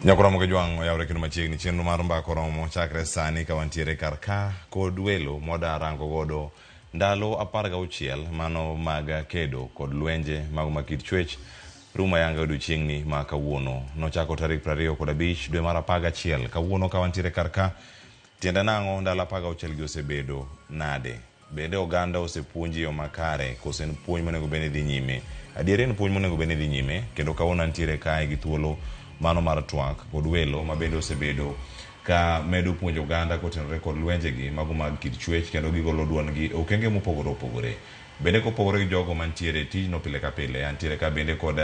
Nyakora mo kejwang oyawre kendo machiegni chenro mar mbako romo chakre sani ka wantiere karka kod welo moda rango godo ndalo 16 mano mag kedo kod lwenje mag makit chwech ruma yanga odiochiengni ma kawuono nochako tarik 25 dwe mar 11 kawuono ka wantiere karka tiende nango ndalo 16 gi osebedo nade bende oganda osepuonji yo makare kosen puonj monego bene dhi nyime adier en puonj monego bene dhi nyime kendo kawuono antiere kae gi thuolo mano mar twak kod welo ma bende osebedo ka medo puonjo oganda kotenore kod lwenje gi mago mag kit chwech kendo gigolo duon gi okenge mopogore opogore bende kopogore gi jogo mantiere tijno pile ka pile antiere ka bende kod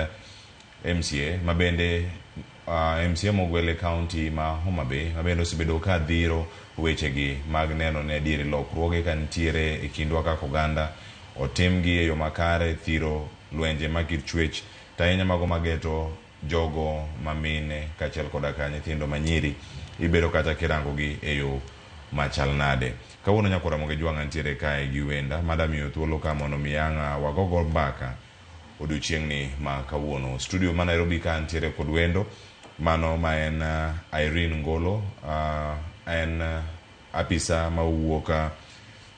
MCA ma bende MCA mogwele county ma Homa Bay ma bende osebedo ka dhiro weche gi mag neno ne diere lokruoge ka ntiere e kindwa kaka oganda otim gi e yo makare thiro lwenje mag kit chwech tainya mago mageto jogo mamine kachel koda ka nyithindo manyiri ibedo kata kirango gi e yo machal nade kawuono nyakora moge jwanga ntiere kae gi wenda madam yo thuolo ka mono miyanga wagogo mbaka odiochiengni ma kawuono studio ma Nairobi ka ntiere kod wendo mano ma en Irene Ngolo en apisa ma wuoka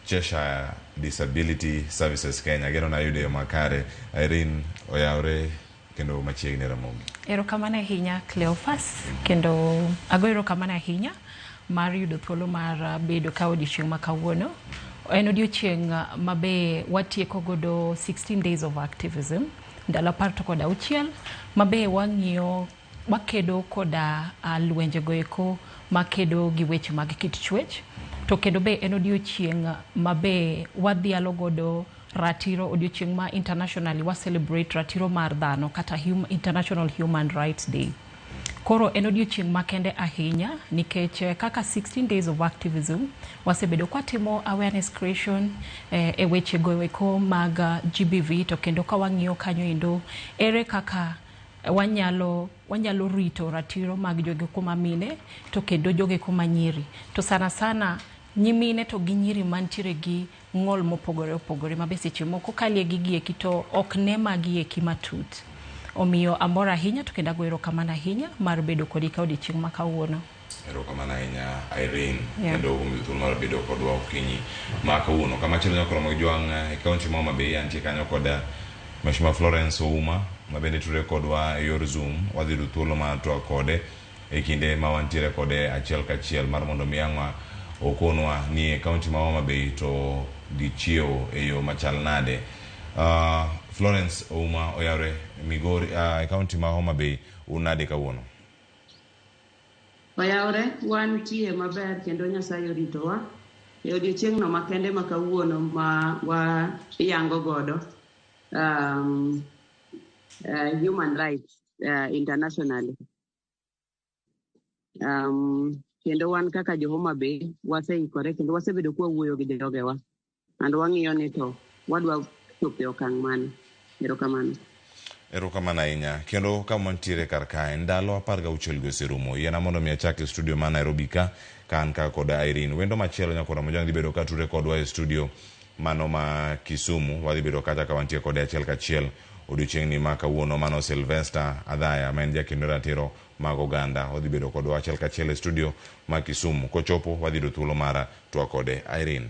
Cheshire Disability Services Kenya geno na yude yo makare Irene oyawre kendo machiegni Ramogi. Erokamano ahinya Cleophas kendo ago erokamano ahinya mar yudo thuolo mar bedo ka odiochieng' ma kawuono. En odiochieng' mabe watieko godo 16 days of activism ndalo 16 mabe wang'iyo wakedo koda lwenje goeko makedo gi weche mag kit chwech to kendo be en odiochieng' mabe wadhialo godo ratiro odiochieng' ma internationally wa celebrate ratiro mar dhano kata International Human Rights Day. Koro en odiochieng' makende ahinya nikech kaka 16 days of activism wasebedo kwa timo awareness creation e weche goeko mag GBV to kendo ka wang'iyo kanyo endo ere kaka wanyalo rito ratiro mag jogeko mamine to kendo jogeko manyiri to sana nyimine to gi nyiri mantiere gi ng'ol mopogore opogore mabe seche moko kalie gi gieki to ok ne magieki matut omiyo amora ahinya to kendo ago erokamano ahinya mar bedo kodi ka odiochieng' ma kawuono. Erokamano ahinya Irene kendo thuolo mar bedo kodwa okinyi ma kawuono kama chelo nyakoro moge jwang e kaunti ma Homa Bay antie kanyo koda Mheshimiwa Florence Ouma ma bende ture kodwa e yor Zoom wadhi du thuolo mar twak kode e kinde ma wantiere kode achiel kachiel mar mondo miyangwa okonwa ni e kaunti ma Homa Bay to gichiewo e yo machal nade. Florence Ouma oyawre Migori e kaunti ma Homa Bay unade kawuono. Oyawre wantie maber kendo Nyasaye oritowa e odiochieng' no makende ma kawuono ma wa yango godo human rights internationally. Kendo wan kaka jo Homa Bay waseikore kendo wasebedo kwa wuoyo gi jogewa and wang'iyo ni to wadwa chopo okang' mane. Erokamano ahinya kendo kama ntiere karkae ndalo 16 goserumo yena mondo mi achak studio ma Nairobi ka kan ka kod Irene wendo machielo nyakora mojang dibedo ka ture kodwa e studio mano ma Kisumu wadhi bedo kata ka wantie kod achiel kachiel odiochieng'ni ma kawuono mano Sylvester Adhaya ma en jakendo ratiro mag oganda wadhi bedo kodwa achiel kachiel e studio ma Kisumu kochopo wadhi do thuolo mara twak kode Irene.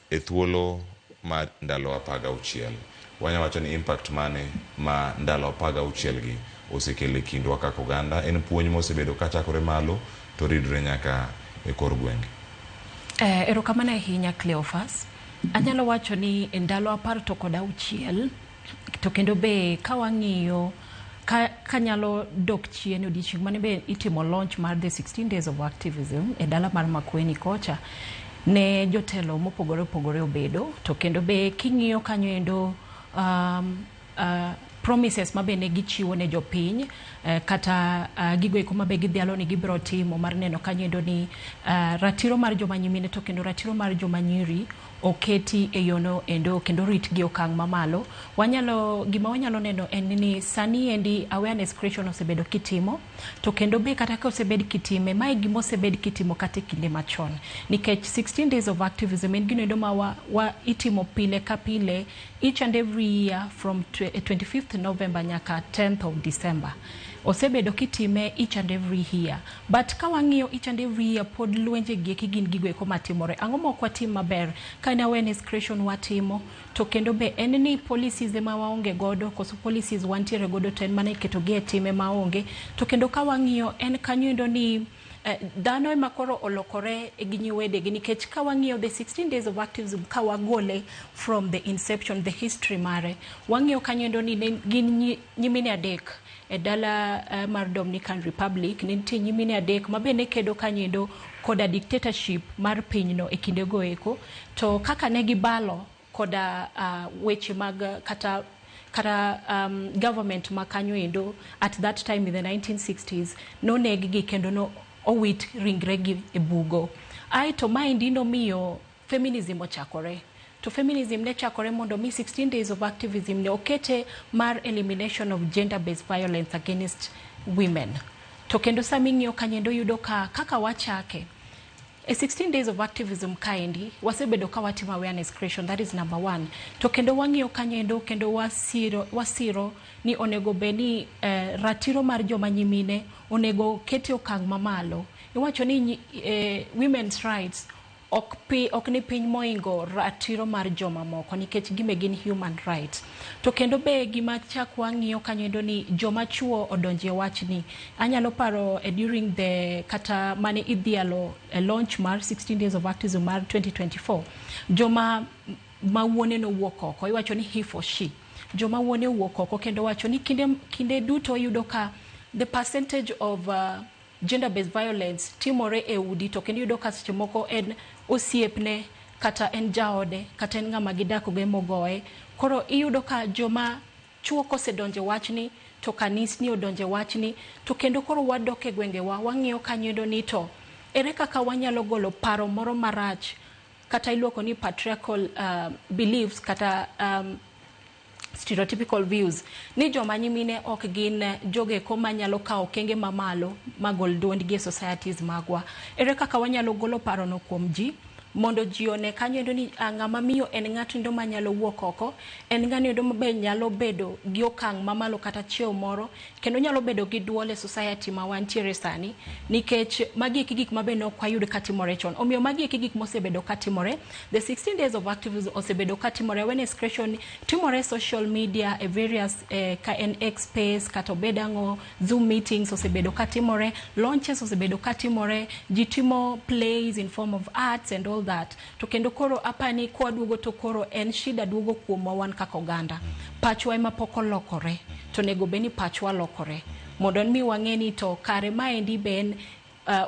E thuolo ma ndalo 16 wanya wacho ni impact mane ma ndalo 16 gi osekele kindwa kaka oganda en puonj mosebedo kachakore malo to ridre nyaka e kor gwenge. Erokamano ahinya Cleophas anyalo wacho ni ndalo 16 to kendo be ka wang'iyo kanyalo dok chien odiochieng' mane be itimo launch mar the 16 days of activism e dala mar Makueni kocha ne jotelo mopogore opogore obedo to kendo be king'iyo kanyo endo promises mabe ne gichiwo ne jopiny kata gigo eko mabe gidhialo ni gibiro timo mar neno kanyo endo ni ratiro mar joma nyimine to kendo ratiro mar joma nyiri oketi e yono endo kendo rit gi okang' mamalo gima wanyalo neno en ni sani endi awareness creation osebedo kitimo to kendo be kata ka osebed kitime mai gima osebed kitimo kata kinde machon nikech 16 days of activism en gino endo ma itimo pile ka pile each and every year from 25th November nyaka 10th of December osebedo kitime each and every year, but ka wang'iyo each and every year pod lwenje gi gin gigo eko matimore. Ang'o ma ok watim maber? Ka en awareness creation watimo, to kendo be en ni policies ema waonge godo, koso policies wantiere godo to en mana iketo gi e time maonge. To kendo ka wang'iyo en kanyo endo ni dhano ema koro olokore gi nyiwedegi, nikech ka wang'iyo the 16 days of activism ka wagole from the inception, the history mare, wang'iyo kanyo endo ni gin nyimine adek e dala mar Dominican Republic, nitie nyimine adek ma be ne kedo kanyo endo koda dictatorship mar pinyno e kinde go eko. To kaka ne gibalo koda weche mag kata government ma kanyo endo at that time in the 1960s, no neggi kendo no owit ringre gi e bugo. To maendi nomiyo feminism ochakore. To feminism ne chakore mondo mi 16 days of activism ne okete mar elimination of gender-based violence against women. To kendo saming'iyo kanyendo yudo kaka wachake. A 16 days of activism kaendi, wasebedo ka watimo awareness creation, that is number 1. To kendo wang'iyo kanyendo kendo wasiro ni onego beni ratiro mar joma nyimine onego kete okang' mamalo. Iwacho ni women's rights ok ni piny moingo ratiro mar joma moko, nikech gime gin human rights. To kendo be gima chak wang'iyo kanyendo ni joma chuo odonje wachni. Anyalo paro during the kata mane idhialo launch mar 16 days of activism mar 2024, joma mawuone no wuok oko, iwacho ni he for she. Joma wuone wuok oko kendo wacho ni kinde duto yudo ka the percentage of gender-based violence timore e udi, to kendo yudo ka seche moko en osiepne kata en jaode kata en ng'ama gidako go mogoye. Koro iyudo ka joma chuo kosedonje wachni, to kanisni odonje wachni, to kendo koro wadok e gwengewa wang'iyo kanyo ni to ere kaka wanyalo golo paro moro marach kata iluoko ni patriarchal beliefs kata stereotypical views ni joma nyimine ok gin jogeko manyalo kawo okenge mamalo magol duondgi e societies magwa. Ere kaka wanyalo golo paro no kuom ji mondo ji one kanyo endo ni ng'ama miyo en ng'ato endo manyalo wuok oko, en ng'ano endo mabe nyalo bedo gi okang' mamalo kata chiew moro, kendo nyalo bedo gi duol e society ma wantiere sani, nikech magi gik mabe no kwayud katimore chon. Omiyo magi gik mosebedo katimore. The 16 days of activism osebedo katimore, awareness creation timore social media, various ka en X space kata obedango Zoom meetings osebedo katimore, launches osebedo katimore, ji timo plays in form of arts and all that. To kendo koro apani kwa duogo to koro en shida duogo kuomwa wan kaka oganda. Pachwa ema pok olokore, to nego beni pachwa lokore. Mondo mi wang'eni to kare maendi ben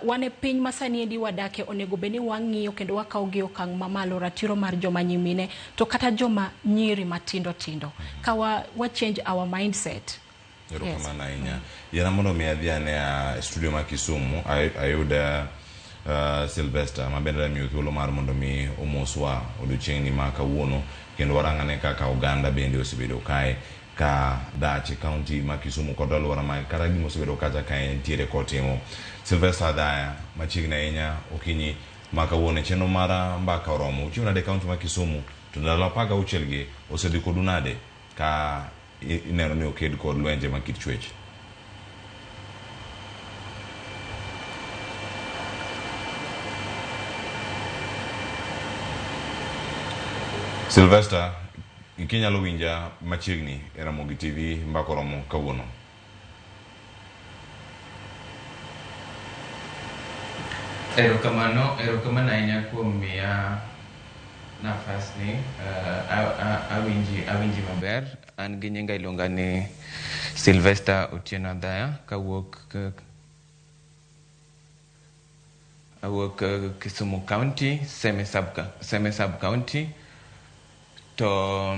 wane piny masani endi wadake onego beni wang'iyo kendo wakawo gi okang' mamalo ratiro mar joma nyimine to kata joma nyiri matindo tindo. Ka wa change our mindset. Erokamano ahinya. Yana mondo mi adhi ane a studio ma Kisumu ayuda Sylvester mabende miyo thuolo mar mondo mi omoswa odiochieng'ni ma kawuono, kendo warang'ane kaka oganda bende osebedo kae ka dache county ma Kisumu kod alwora ma kata gima osebedo kacha ka entiere kotimo. Sylvester Adhaya machiegni ahinya okinyi ma kawuono chenro mar mbaka oromo uchiwo nade county ma Kisumu, to ndalo 16 gi osedhi kodu nade ka ineno ni oked kod lwenje ma kit chwech? Sylvester, ikinyalo winja machiegni e Ramogi TV mbaka oromo kawuono? Erokamano ahinya kuom miya nafas ni awinji maber. An gi nyinga iluonga ni Sylvester Otieno Adhaya kawuok Kisumu County, Seme Sub County. To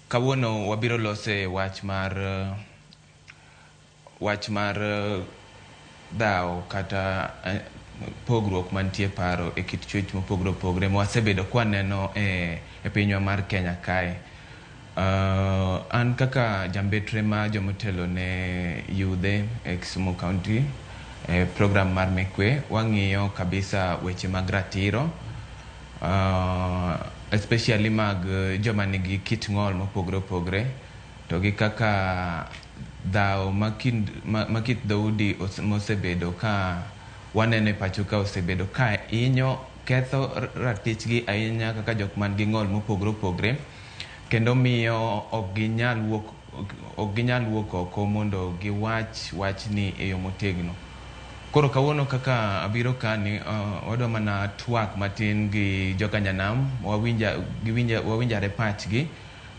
kawuono wabiro lose wach mar dhao kata pogruok mantie paro e kit chwech mopogre opogre ma wasebedo kwaneno e pinywa mar Kenya kae. An kaka jambetre ma jomotelo ne yudhe e Kisumu County program mar Mekwe, wang'iyo kabisa weche mag ratiro, especially mag joma nigi kit ng'ol mopogre opogre, to gi kaka dhao makit dhoudi mosebedo ka waneno e pacho ka osebedo ka inyo ketho ratichgi ahinya kaka jok man gi ng'ol mopogore opogore, kendo miyo ok ginyal wuok oko mondo giwach wachni e yo motegno. Koro kawuono kaka abiro kani wadwa mana twak matin gi joka Nyanam, wawinjare pachgi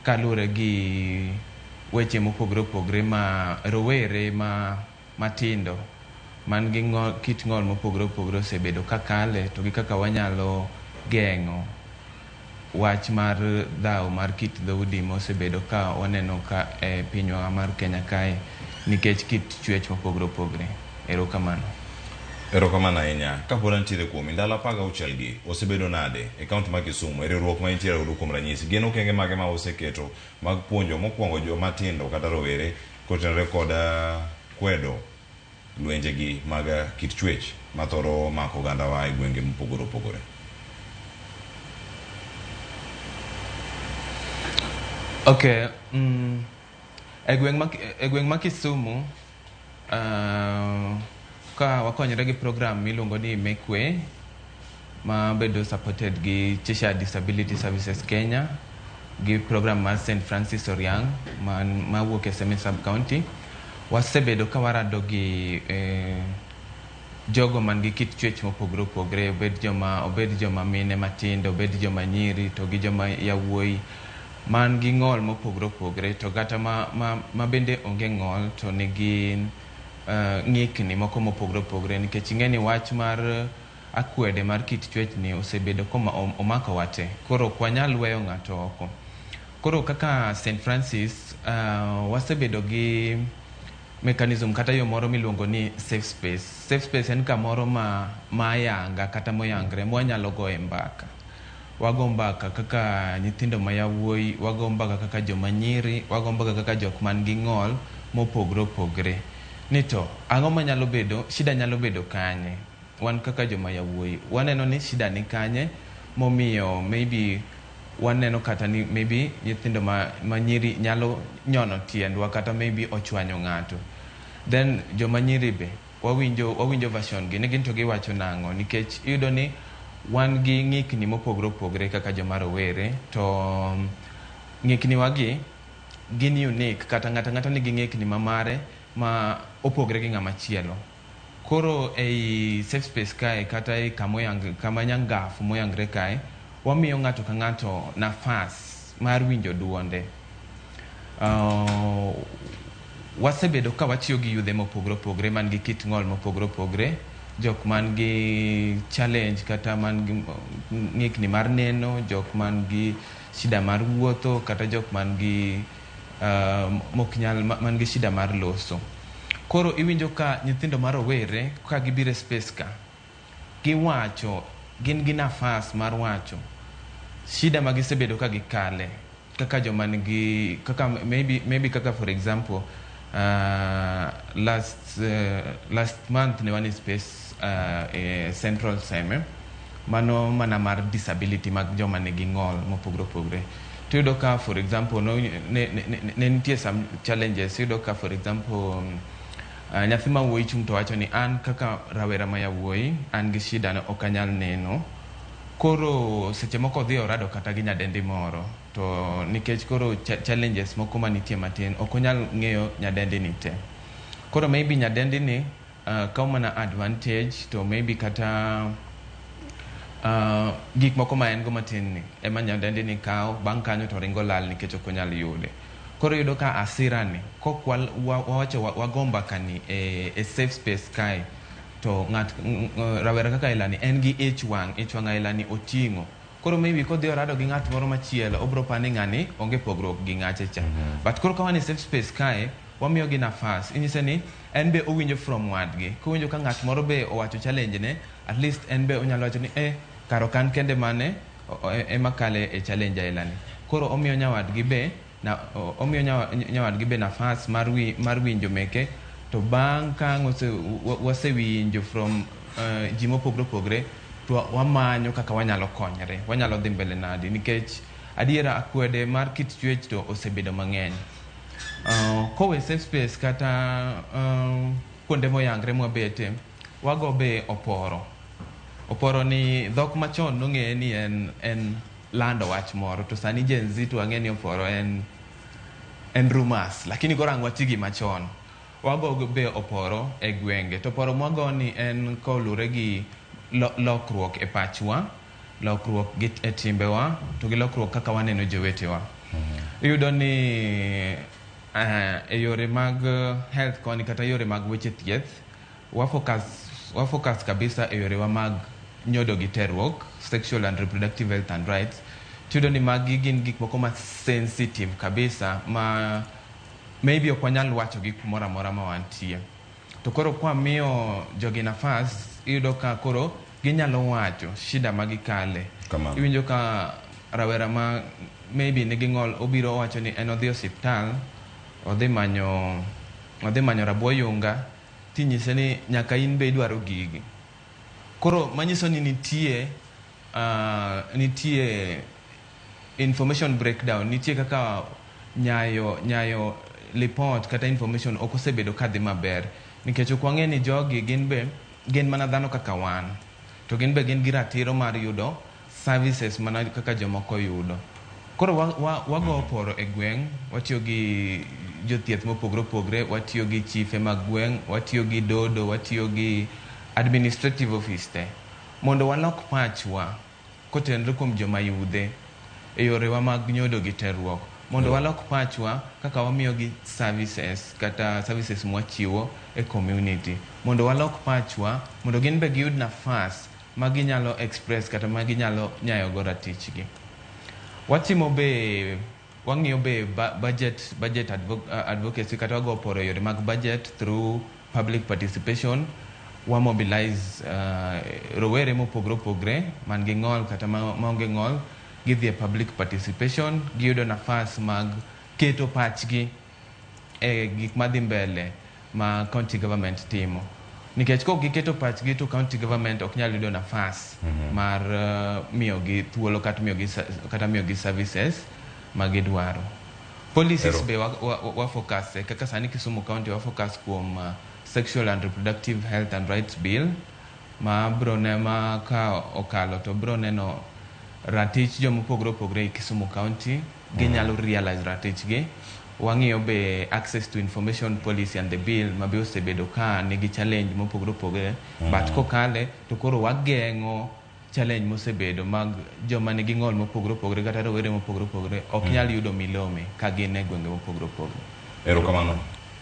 kaluwore gi weche mopogore opogore ma rowere matindo man gi kit ng'ol mopogore opogore osebedo kakale, to gi kaka wanyalo geng'o wach mar dhaw mar kit dhoudi mosebedo ka waneno ka e pinywa mar Kenya kae nikech kit chwech mopogore opogore. Erokamano ahinya. Kapod nitiere kuom ndalo 16 gi osebedo nade e kaunti ma Kisumu e riwruok ma intiere godo kuom ranyisi, gin okenge mage ma oseketo mag puonjo mokwongo joma tindo kata rowere kotenore kod kwedo lwenje gi mag kit chwech ma thoro mako ogandawa e gwenge mopogore opogore? Okay, e gweng' ma Kisumu ka wakonyre gi program miluongo ni Make Way ma bedo supported gi Cheshire Disability Services Kenya gi program mar St. Francis Oriang ma wuok e Seme Sub County, wasebedo ka warado gi jogo man gi kit chwech mopogore opogore, obed joma mine matindo, obed joma nyiri, to gi joma yawuoyi man gi ng'ol mopogore opogore, to kata ma bende onge ng'ol to nigi ng'ikni moko mopogore opogore, nikech ing'eni wach mar akwede mar kit chwech ni osebedo omako wate, koro ok wanyal weyo ng'ato oko. Koro kaka St. Francis wasebedo gi mechanism kata yo moro miluongo ni safe space. Safe space en kamoro ma yanga kata moyangre mwanyalo goye mbaka. Wago mbaka kaka nyithindo ma yawuoyi, wago mbaka kaka joma nyiri, wago mbaka kaka jok man gi ng'ol mopogore opogore. Nito ang'o ma nyalo bedo, shida nyalo bedo kanye? Wan kaka joma yawuoyi waneno ni shida ni kanye momiyo maybe waneno kata ni maybe nyithindo ma nyiri nyalo nyono tiendwa kata maybe ochwanyo ng'ato. Then joma nyiri be wawinjo version gi ne gin to giwacho nang'o, nikech iyudo ni wan gi ng'ikni mopogore opogore kaka joma rowere, to ng'ikni wagi gin unique, kata ng'ata nigi ng'ikni mamare ma opogore gi ng'ama chielo. Koro ei safe space kae kata ei kama nyangafu moyangre kae, wamiyo ng'ato ka ng'ato nafas mar winjo duonde. Wasebedo ka watiyo gi yudhe mopogore opogore man gi kit ng'ol mopogore opogore, jok man gi challenge kata man gi ng'ikni mar neno, jok man gi shida mar wuotho, kata jok man gi man gi shida mar loso. Koro iwinjo ka nyithindo marowere ka gibire space ka giwacho, gin gi nafas mar wacho shida ma gisebedo ka gikale, kaka joma nigi kaka maybe kaka for example last month ne wani space Central Seme mano mana mar disability mag joma nigi ng'ol mopogore opogore. Tuyudo ka for example ne nitie some challenges. Tuyudo ka for example nyathi ma wuoyi chung to wacho ni an kaka rawera ma yawuoyi an gi shida no ok anyal neno, koro seche moko dhi orado kata gi nyadendi moro, to nikech koro challenges moko manitie matin ok onyal ng'eyo nyadendi ni te. Koro maybe nyadendi ni kao mana advantage, to maybe kata gik moko ma en go matin ni ema nyadendi ni kao, bang' kanyo to ringo lal nikech ok onyal yude. Koro yudo ka asira ni kok wawacho wagomba kani e safe space kae, to rawera kaka ilani en gi ich wang' ilani oting'o. Koro maybe kodhi orado gi ng'at moro machielo obro pani ng'ani onge pogruok gi ng'ache cha. But koro ka wan e safe space kae, wamiyo gi nafas, inyise ni en be owinjo from wadgi. Kowinjo ka ng'at moro be owacho challenge ne, at least en be onyalo wacho ni karo kan kende mane ema kale e challenge ailani. Koro omiyo nyawadgi be nafas mar winjo meke, to bang' ka wasewinjo from ji mopogore opogore, to wamanyo kaka wanyalo konyre, wanyalo dhi mbele nadi, nikech adiera akwede mar kit chwech to osebedo mang'eny. Kowe safe space kata kuonde moyangre mwabete wago be oporo ni dhok machon nong'eye ni en lando wach moro to sani Gen Z to wang'e ni oporo en rumors lakini koro ang' wati gi machon wago be oporo e gwenge to oporo mwago ni en kolure gi lokruok e pachwa lokruok e timbewa to gi lokruok kaka waneno jowetewa iyudo ni e yore mag health koni kata yore mag weche thieth wa focus kabisa e yore wa mag nyodo gi terruok sexual and reproductive health and rights tudo ni magi gin gik moko ma sensitive kabisa ma maybe ok wanyal wacho gik moro amora ma wantie to koro kwa miyo jogi nafas iyudo ka koro ginyalo wacho shida magikale iwinjo ka rawera ma maybe nigi ng'ol obiro wacho ni en odhi osiptal odhi manyo rabuoyunga tinyise ni nyaka in be idwaro gigi koro manyiso ni nitie information breakdown nitie kaka nyayo report kata information ok osebedo kadhi maber nikech ok wang'e ni jogi gin mana dhano kaka wan to gin be gin gi ratiro mar yudo services mana kaka jomoko yudo koro wago oporo e gweng' watiyo gi jothieth mopogre opogre watiyo gi chife mag gweng' watiyo gi dodo watiyo gi administrative office te mondo walok pachwa kotenre kuom joma yudhe e yorewa mag nyodo gi terruok mondo walok pachwa kaka wamiyo gi services kata services mwachiwo e community mondo walok pachwa mondo gin be giyud nafas maginyalo express kata maginyalo nyayogo ratichgi watimo be wang'iyo be budget advocacy kata wago oporo yore mag budget through public participation wa mobilize rowere mopogre opogre man gi ng'ol kata maonge ng'ol gidhi e public participation giyudo nafas mag keto pachgi e gik madhi mbele ma county government timo nikech kok giketo pachgi to county government ok nyal yudo nafas mar miyogi thuolo kata miyogi services magidwaro policies be wa focus kaka sani Kisumu County wa focus kuom sexual and reproductive health and rights bill ma ka okalo to bro neno ratich jomopogre opogre e Kisumu County ginyalo realize ratichgi wang'iyo be access to information policy and the bill ma be osebedo ka nigi challenge mopogre opogre but kokale to koro wageng'o challenge mosebedo mag joma nigi ng'ol mopogre opogre kata rowere mopogre opogre ok nyal yudo milome ka gin e gwenge mopogre opogre.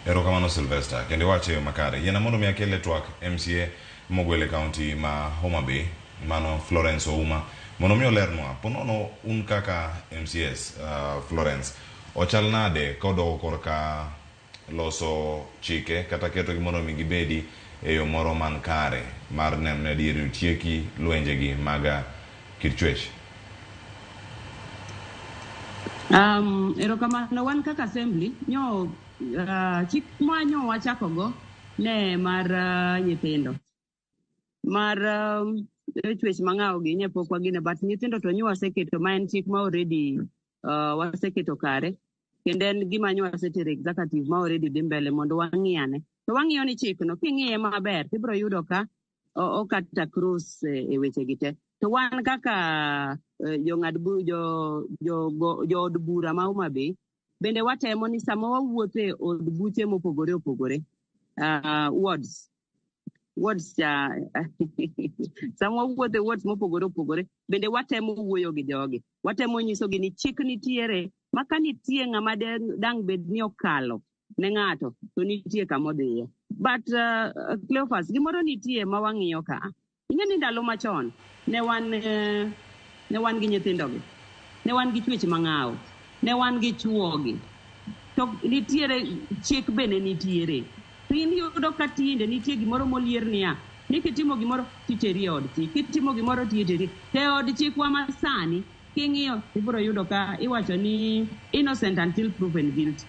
Erokamano Sylvester kendo wache yo makare yena mondo mi akele twak MCA mogwele county ma Homa Bay mano Florence Ouma mondo mi olernwa ponono un kaka MCS Florence ochal nade kodo korka loso chike kata keto gi mondo mi gibedi e yo moro man kare mar neno dieri tieki lwenjegi maga kirchwech. Erokamano wan kaka assembly nyo chik mwanyo wachakogo ne mar nyithindo mar chwech mang'awo gi nye pok wagine but nyithindo to nyo waseketo ma en chik ma already waseketo kare kendo en gima nyo wasetere executive ma already dhi mbele mondo wang'iyane to wang'iyo ni chikno king'iye maber tibro yudo ka okata cross e weche gite to wan kaka jong'ad od bura ma Homa Bay bende watemo ni sama wawuothe od buche mopogore opogore wards sama wawuothe wards mopogore opogore bende watemo wuoyo gi jogi watemo nyisogi ni chik nitiere maka nitie ng'ama dang' bed ni okalo ne ng'ato to nitie kamodhiye but Cleophas gimoro nitie ma wang'iyo ka ing'eni ndalo machon ne wan gi nyithindogi ne wan gi chwech mang'awo ne wan gi chuogi to nitiere chik bende nitiere to in yudo ka tinde nitie gimoro molier niya ni kitimo gimoro titeri e od chik kitimo gimoro titeri te od chikwa ma sani king'iyo ibro yudo ka iwacho ni innocent until proven guilty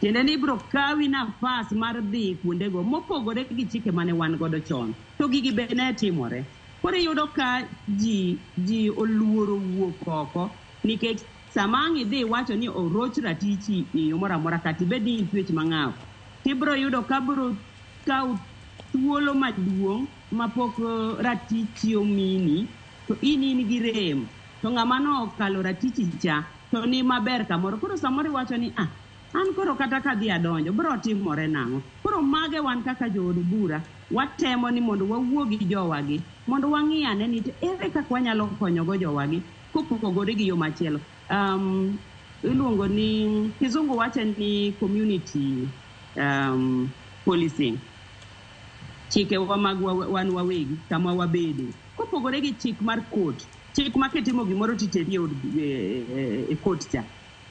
tiende ni ibro kawi nafas mar dhi kuondego mopogore gi chike mane wan godo chon to gigi be ne timore koro yudo ka ji oluoro wuok oko nikech Samangi dhi wacho ni oroch ratichi e yo moro amora kata ibed ni twech mang'aw. Tibro yudo ka bro kaw thuolo maduong' mapok ratichi omini, to in gi rem. To ng'ama no kalo ratichi cha, to ni maber kamoro. Koro samoro wacho ni, an koro kata ka dhi adonjo, bro timore nang'o. Koro mage wan kaka jood bura, watemo ni mondo wawuo gi jowagi, mondo wang'iyane ni ere kaka wanyalo konyogo jowagi, kopogore gi yo machielo. Iluongo ni, kizungu wacho ni community policing. Chike wa mag wan wawegi, kama wabede. Kopogore gi chik mar court, chik ma kitimo gimoro titeri e court cha.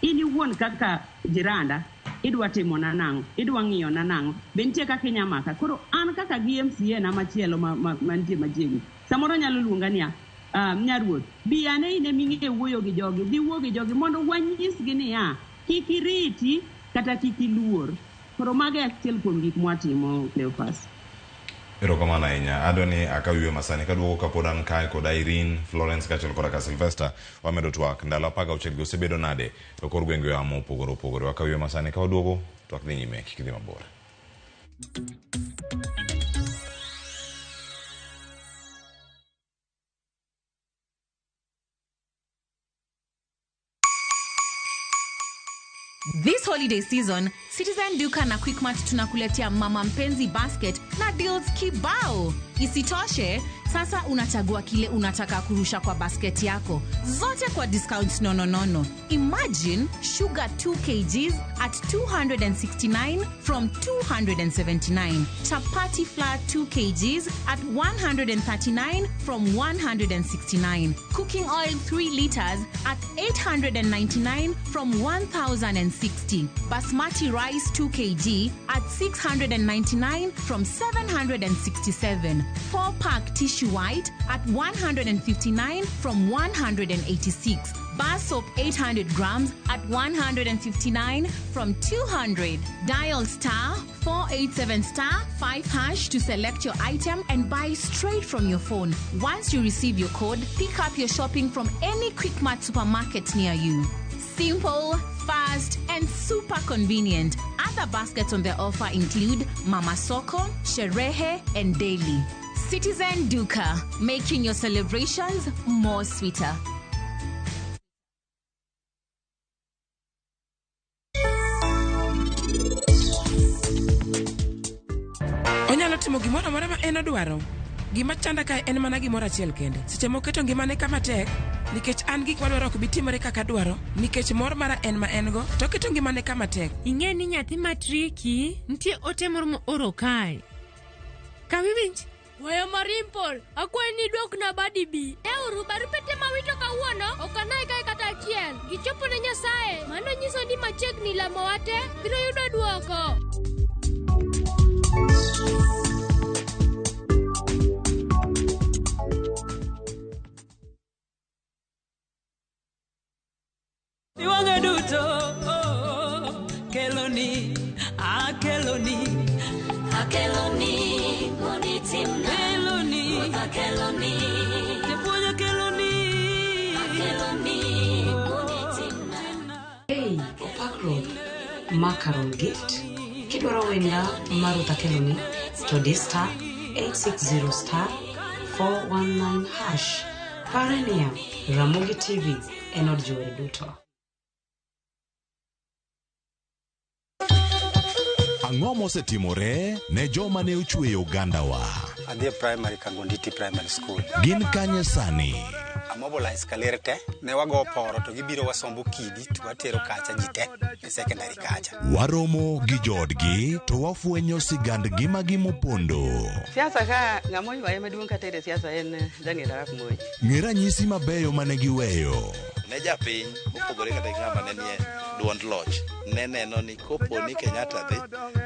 Ini wuon kaka jiranda, idwa timo na nang'o, idwa ng'iyo na nang'o, bentie kaka inyamaka. Koro an kaka GMCA na machielo mantie machiegni. Samoro nyalo luonga niya, nyaruoth, biyane ine ming'e wuoyo gi jogi, dhi wuo gi jogi mondo wanyisgi niya, kik iriti kata kik iluor. Koro mage achiel kuom gik mwatimo, Cleophas. Erokamano ahinya. Adwani akawiwe masani kaduogo kapod an kae kod Irene, Florence kaachiel koda ka Sylvester wamedo twak ndalo 16 gi osebedo nade e kor gwenge wa mopogore opogore. Wakawiwe masani ka waduogo twak dhi nyime, kik idhi mabor. This holiday season, Citizen Duka na Quickmart tunakuletea Mama Mpenzi basket na deals kibao. Isitoshe, sasa unachagua kile unataka kurusha kwa basket yako. Zote kwa discount nono. Imagine sugar 2 kgs at 269 from 279. Chapati flour 2 kgs at 139 from 169. Cooking oil 3 liters at 899 from 1060. Basmati rice 2 kg at 699 from 767. 4-pack tissue white at 159 from 186. Bar soap 800 grams at 159 from 200. Dial *487*5# to select your item and buy straight from your phone. Once you receive your code, pick up your shopping from any Quickmart supermarket near you. Simple, fast, and super convenient. Other baskets on the offer include Mama Soko, Sherehe, and Daily. Citizen Duka, making your celebrations more sweeter. Onyalo timo gimoro ma en odwaro. Gima chanda kae en mana gimoro achiel kende. Seche moketo ngimane kama tek, nikech an gik madwaro ok bitimore kaka dwaro, nikech mor mara en ma en go, to keto ngimane kama tek. Ing'e ni nyathi matriki nitie ote moro ma oro kae. Kawiwinj? Waya marimpol, akwayi ni dwok na badi bi. Euru barupete mawito kawuono, okanae kae kata achiel. Gichopo ne Nyasaye, mano nyiso ni machiegni lamo wate, biro yudo duoko. Iwange duto, keloni, monitimna, keloni, tepuonyo keloni, monitimna. Hey, Opak Road, Macaron Gift, kidwaro wenda maruta keloni, to di star 860*419#. Parenia, Ramogi TV, enod joe duto. Ang'o mosetimore ne joma ne ochweyo Ugandawa? Adhi primary Kangonditi Primary School. Gin kanye sani? Mobilize kalere te, ne wago poro to gibiro wasombo kidi to watero kacha jite e secondary kacha. Waromo gi jodgi to wafwenyo sigand gima gimopondo. Siasa ka ng'amo ywaye maduong' katere siasa en Daniel Arap Moi. Ng'era nyisi mabeyo mane giweyo. Ne japiny opogore kata ng'ama ne nie duond loch ne neno ni kopo ni Kenyatta dhi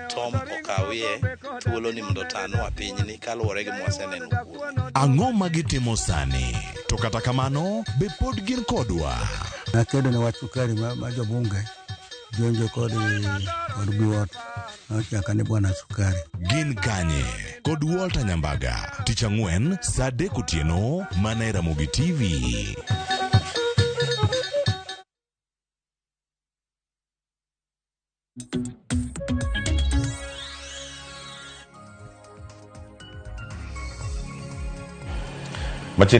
Tom okawie thuolo ni mondo tanwa pinyni kaluwore gi mwaseneno kuome. Ang'o ma gitimo sani? To kata kamano be pod gin kodwa. Nakedo ne wach sukari ma jobunge jonjo kod Biwot nochaka ni bwana sukari. Gin kanye kod Walter Nyambaga tich ang'wen saa 3 otieno mana e Ramogi TV. Machini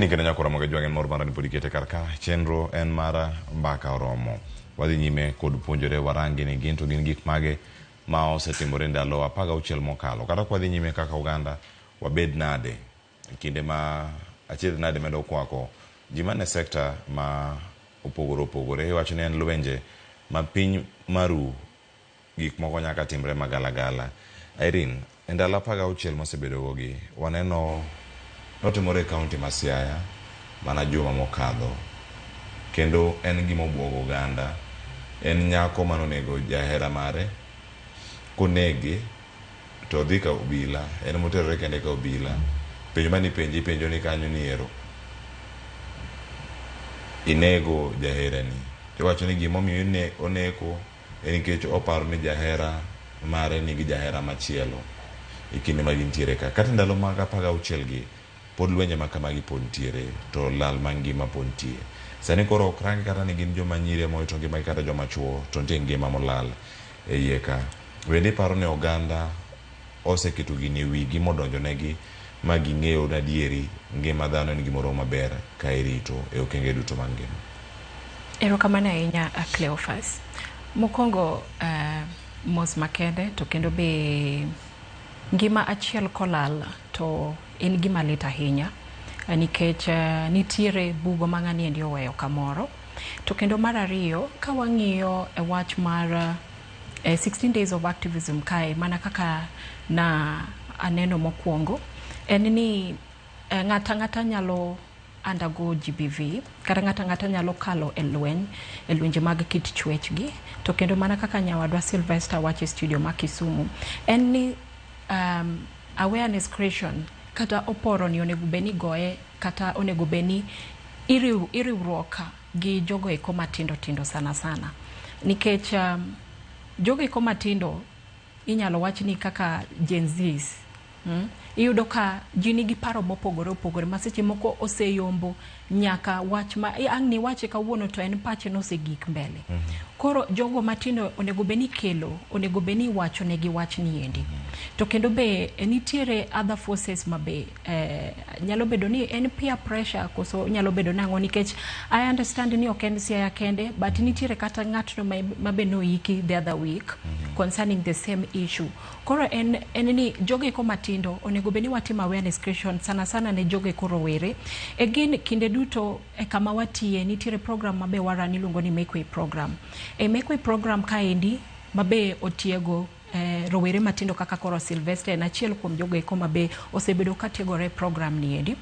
kene nyakora moga jwangen mor marani podi kete karka chenro en mara mbaka oromo wadhi nyime kod puonjore warangi ni gin to gin gik mage ma osetimore ndalo 16 mokalo kata kwadhi nyime kaka Uganda wabed nade kinde ma achiedh nade medo kwako ji mane sekta ma opogore wacho ni en lwenje ma piny maru gik moko nyaka timre magalagala. Irene, ndalo 16 mosebedo gogi waneno notimore kaunti ma Siaya mana juma mokadho kendo en gima obwogo Uganda. En nyako manonego jahera mare konege to dhi ka obila en moterore kende ka obila penjo mani penjo ni kanyo ni ero inego jaherani to wacho ni gimomiyo ne oneko en nikech oparo ni jahera mare nigi jahera machielo ikinde ma gintiere ka kata ndalo mag 16 gi pod lwenje ma kamagi pod ntiere to lal mangima pod ntie sani koro okrangi kata ni gin joma nyiri mo to ngima kata joma chuo to ntie ngima molal e iye ka wende paro ni Oganda oseketo gini wigi modonjo negi ma ging'eyo nadieri ngima dhano ni gimoro maber ka irito e okenge duto mag ngima. Erokamano ahinya Cleophas. Mokwongo mos makende to kendo be ngima achiel kolal to en gima lit ahinya nikech nitiere bugo ma ng'ani endi oweyo kamoro to kendo mar ariyo ka wang'iyo e wach mar 16 days of activism kae mana kaka na aneno mokwongo en ni ng'ata nyalo undergo GBV kata ng'ata nyalo kalo e lwenje mag kit chwech gi to kendo mana kaka nyawadwa Sylvester wache studio ma Kisumu en ni awareness creation kata oporo ni onego beni goye kata onego beni iriwruok gi jogo eko matindo sana nikech jogo eko matindo inyalo wach ni kaka Gen Zs iyudo ka ji nigi paro mopogore ma seche moko oseyombo nyaka wach ma ang' ni wache kawuono to en pache nosegik mbele koro jogo matindo onego beni kelo onego beni wacho negi wach ni endi to kendo be nitiere other forces mabe nyalo bedo ni en peer pressure koso nyalo bedo nango nikech I understand ni ok en Siaya kende but nitiere kata ng'atno mabe noiki the other week concerning the same issue koro en ni jogo eko matindo onego beni watimo awareness creation sana ne jogo eko rowere again kinde duto kama watie nitiere program mabe warani luongo ni Make Way program Make Way program kaendi mabe otiego rowere matindo kaka koro Sylvester en achiel kuom jogo eko mabe osebedo kategore program ni endi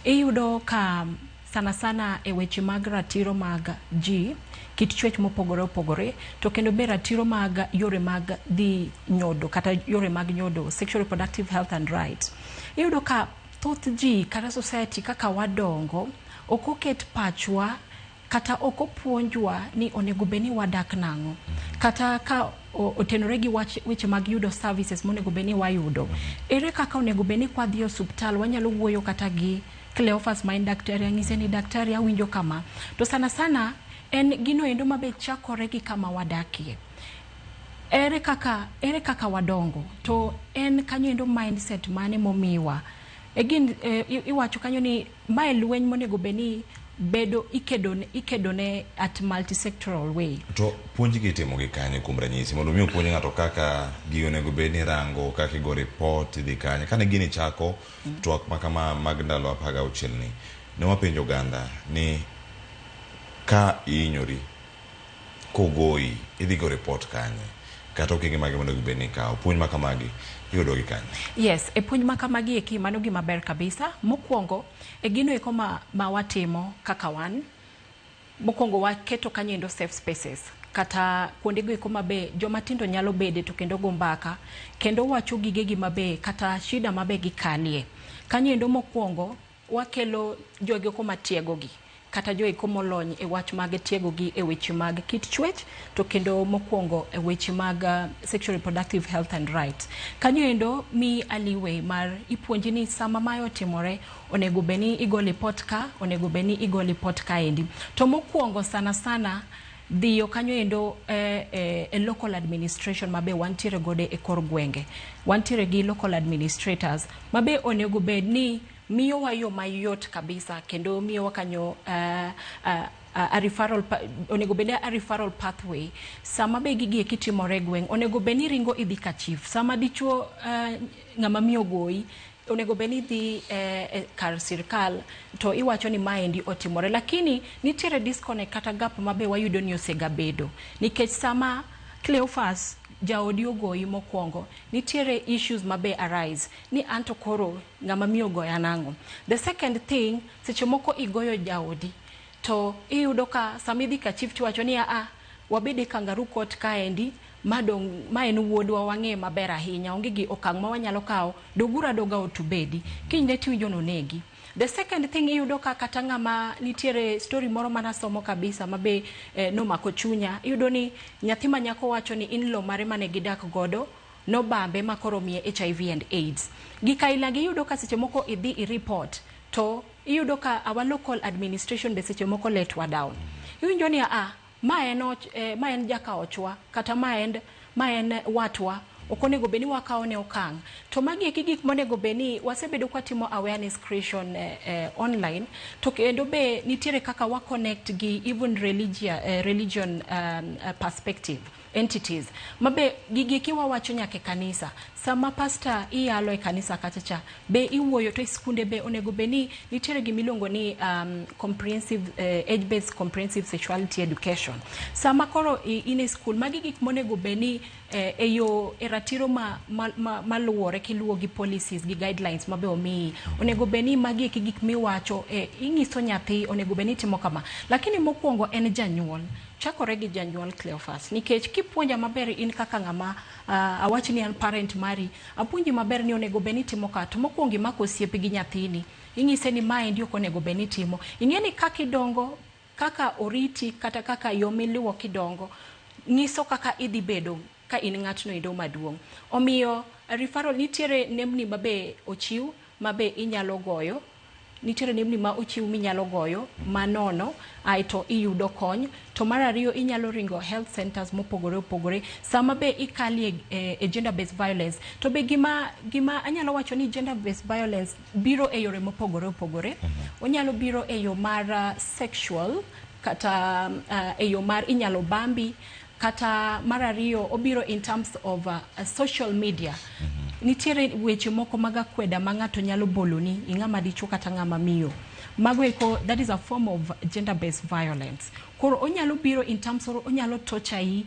iyudo ka sana e weche mag ratiro mag ji kit chwech mopogore to kendo be ratiro mag yore mag dhi nyodo kata yore mag nyodo sexual reproductive health and rights iyudo ka thoth ji kata society kaka wadongo okoket pachwa kata okopuonjwa ni onego beni wadak nango kata ka otenore gi weche mag yudo services monego beni wayudo ere kaka onego beni kwa dhi osuptal wanyalo wuoyo kata gi Cleophas ma daktari ang'ise ni daktari awinjo kama to sana en gino endo mabe chakore gi kama wadakie ere kaka wadongo to en kanyo endo mindset mane momiwa again iwacho kanyo ni mae lweny monego beni bedo ikedone at multisectoral way to puonji gi timo gi kanye kuom ranyisi mondo mi puonji ng'ato kaka gigo nego beni rango kaka go report dhi kanye kane gini chako to makama mag ndalo 16 ni ne wapenjo Uganda ni ka inyori kogoi idhi go report kanye kata okenge mage mondo gibeni ka puonj makamagi yudo gi kanye. Yes, puonj makamagi eki mano gima ber kabisa mokwongo gino eko ma watimo kaka wan mokwongo waketo kanye endo safe spaces kata kuonde go eko mabe joma tindo nyalo bede to kendo go mbaka kendo wacho gige gi mabe kata shida mabe gikalie kanye endo mokwongo wakelo jogo eko matiego gi kata jo eko molony e wach mag tiego gi e weche mag kit chwech to kendo mokwongo e weche mag sexual reproductive health and rights kanyo endo mi aliwe mar ipuonji ni sama mayo timore onego beni igole potka endi to mokwongo sana dhiyo kanyo endo local administration mabe wantiere gode e kor gwenge. Wantiere gi local administrators mabe onego bed ni miyo wa yo mayot kabisa kendo miyo wa kanyo a referral pathway sama be gigi kitimore gweng onego beni ringo idhi ka chief sama dichuo ngama miyo goyi onego beni dhi kar sirkal to iwacho ni maendi otimore lakini nitiere disconnect kata gap mabe wayudo ni osega bedo nikech sama Cleophas jaodi ogoyi mokwongo nitiere issues mabe arise ni anto koro ngama miyo goya nango. The second thing seche moko igoyo jaodi to iyudo ka samidhi ka chief tiwacho ni wabede kangaroo court kaendi ma en wuodwa wang'e maber ahinya onge gi okang' ma wanyalo kawo dogura doga otubedi kinyne tiwinjo nonegi. The second thing iyudo ka kata ng'ama nitiere story moro mana somo kabisa mabe nomako chunya iyudo ni nyathi ma nyako wacho ni in-law mare mane gidak godo no bambe makoro miye HIV and AIDS. Gikaila gi iyudo ka seche moko idhi i-report to iyudo ka our local administration be seche moko let wa down. Iwinjo ni ma en jaka ochwa kata ma en watwa okonego beni wakaone okang to magi gik monego beni wasebedo kwa timo awareness creation online to kendo be nitiere kaka wa connect gi even religion perspective entities mabe gigi kiwa wacho nyake kanisa sama pastor iyalo e kanisa kachacha be iwuoyo to skunde be onego beni nitiere gimilongo ni comprehensive age based comprehensive sexuality education sama koro in school magi gik monego beni eyo eratiro maluwore kiluwo gi policies gi guidelines mabe omi onego beni magi gik miwacho ingiso nyathi onego beni timo kama lakini mokwongo en janyuol chakore gi janyuol Cleophas nikech kipuonja maber in kaka ngama awachi ni an parent mari apuonji maber ni onego beni timo ka to mokwongo mako osiepe gi nyathini ingise ni mae ndio onego beni timo ingeni kaka idongo kaka oriti kata kaka yomiluwo kidongo ngiso kaka idhi bedo ka in ng'atno ido maduong omiyo referral nitiere nemni mabe ochiw mabe inyalo goyo nitiere nemni ma ochiw minyalo goyo manono aito iyudo kony to mar ariyo inyalo ringo health centers mopogore opogore sama be ikali gender based violence to be gima anyalo wacho ni gender based violence biro e yore mopogore opogore onyalo biro e yo mar sexual kata e yo mar inyalo bambi kata mar ariyo obiro in terms of social media nitiere weche moko maga kweda ma ng'ato nyalo boloni ing'ama dichuo kata ng'ama miyo mago eko that is a form of gender based violence koro onyalo biro in terms of onyalo torture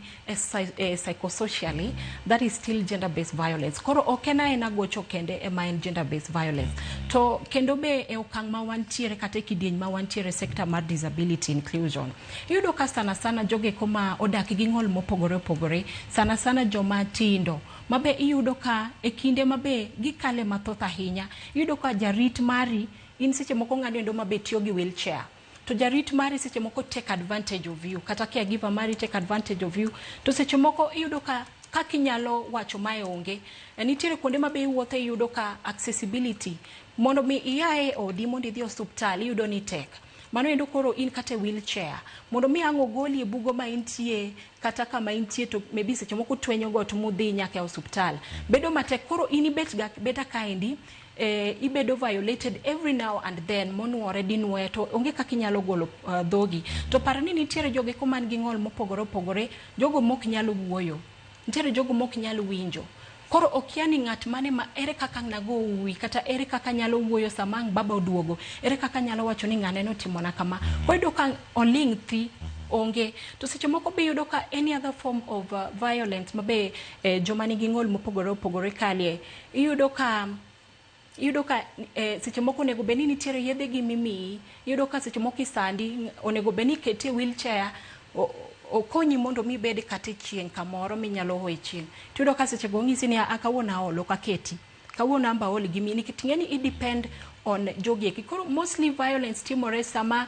psychosocially that is still gender based violence koro okena ena gocho kende ema en gender based violence to kendo be e okang' ma wantiere kata kidieny ma wantiere sector mar disability inclusion yudo ka sana joge koma odak gi ng'ol mopogore opogore sana joma tindo mabe iyudo ka e kinde mabe gikale mathoth ahinya iyudo ka jarit mari in seche moko ng'ado mabe tiyo gi wheelchair to jarit mari seche moko take advantage of you kata caregiver mari take advantage of you to seche moko iyudo ka kinyalo wacho mae onge nitiere kuonde mabe iwuothe iyudo ka accessibility mondo mi iae odi mondo idhi osuptal iyudo ni tek mano endo koro in kata wheelchair mondo mi ango goli e bugo ma intie kata kama intie to maybe seche moko twenyo go to mudhi nyaka e osuptal bedo matek koro in beta kaendi ibedo violated every now and then monuore dinwe to onge kaka inyalo golo dhogi to parani nitiere joge ko man gi ng'ol mopogore opogore jogo mok nyalo wuoyo nitiere jogo mok nyalo winjo koro okiani ng'at mane ma ere kaka nago uwi kata ere kaka nyalo wuoyo samang baba oduogo ere kaka nyalo wacho ni ng'ane no timona kama koido ka oling thi onge to seche moko be yudo ka any other form of violence mabe joma nigi ng'ol mopogore opogore kalie iyudo ka seche moko onego beni nitiere yedhe gi mimi iyudo ka seche moko isandi onego beni ketie wheelchair okonyi mondo mi bed kata chieng kamoro minyalo hoye chieng tiyudo ka seche go ng'isi ni akawuona olo ka keti kawuona amba ol gi mini kitingeni i depend on jogi eki. Koro mostly violence timore sama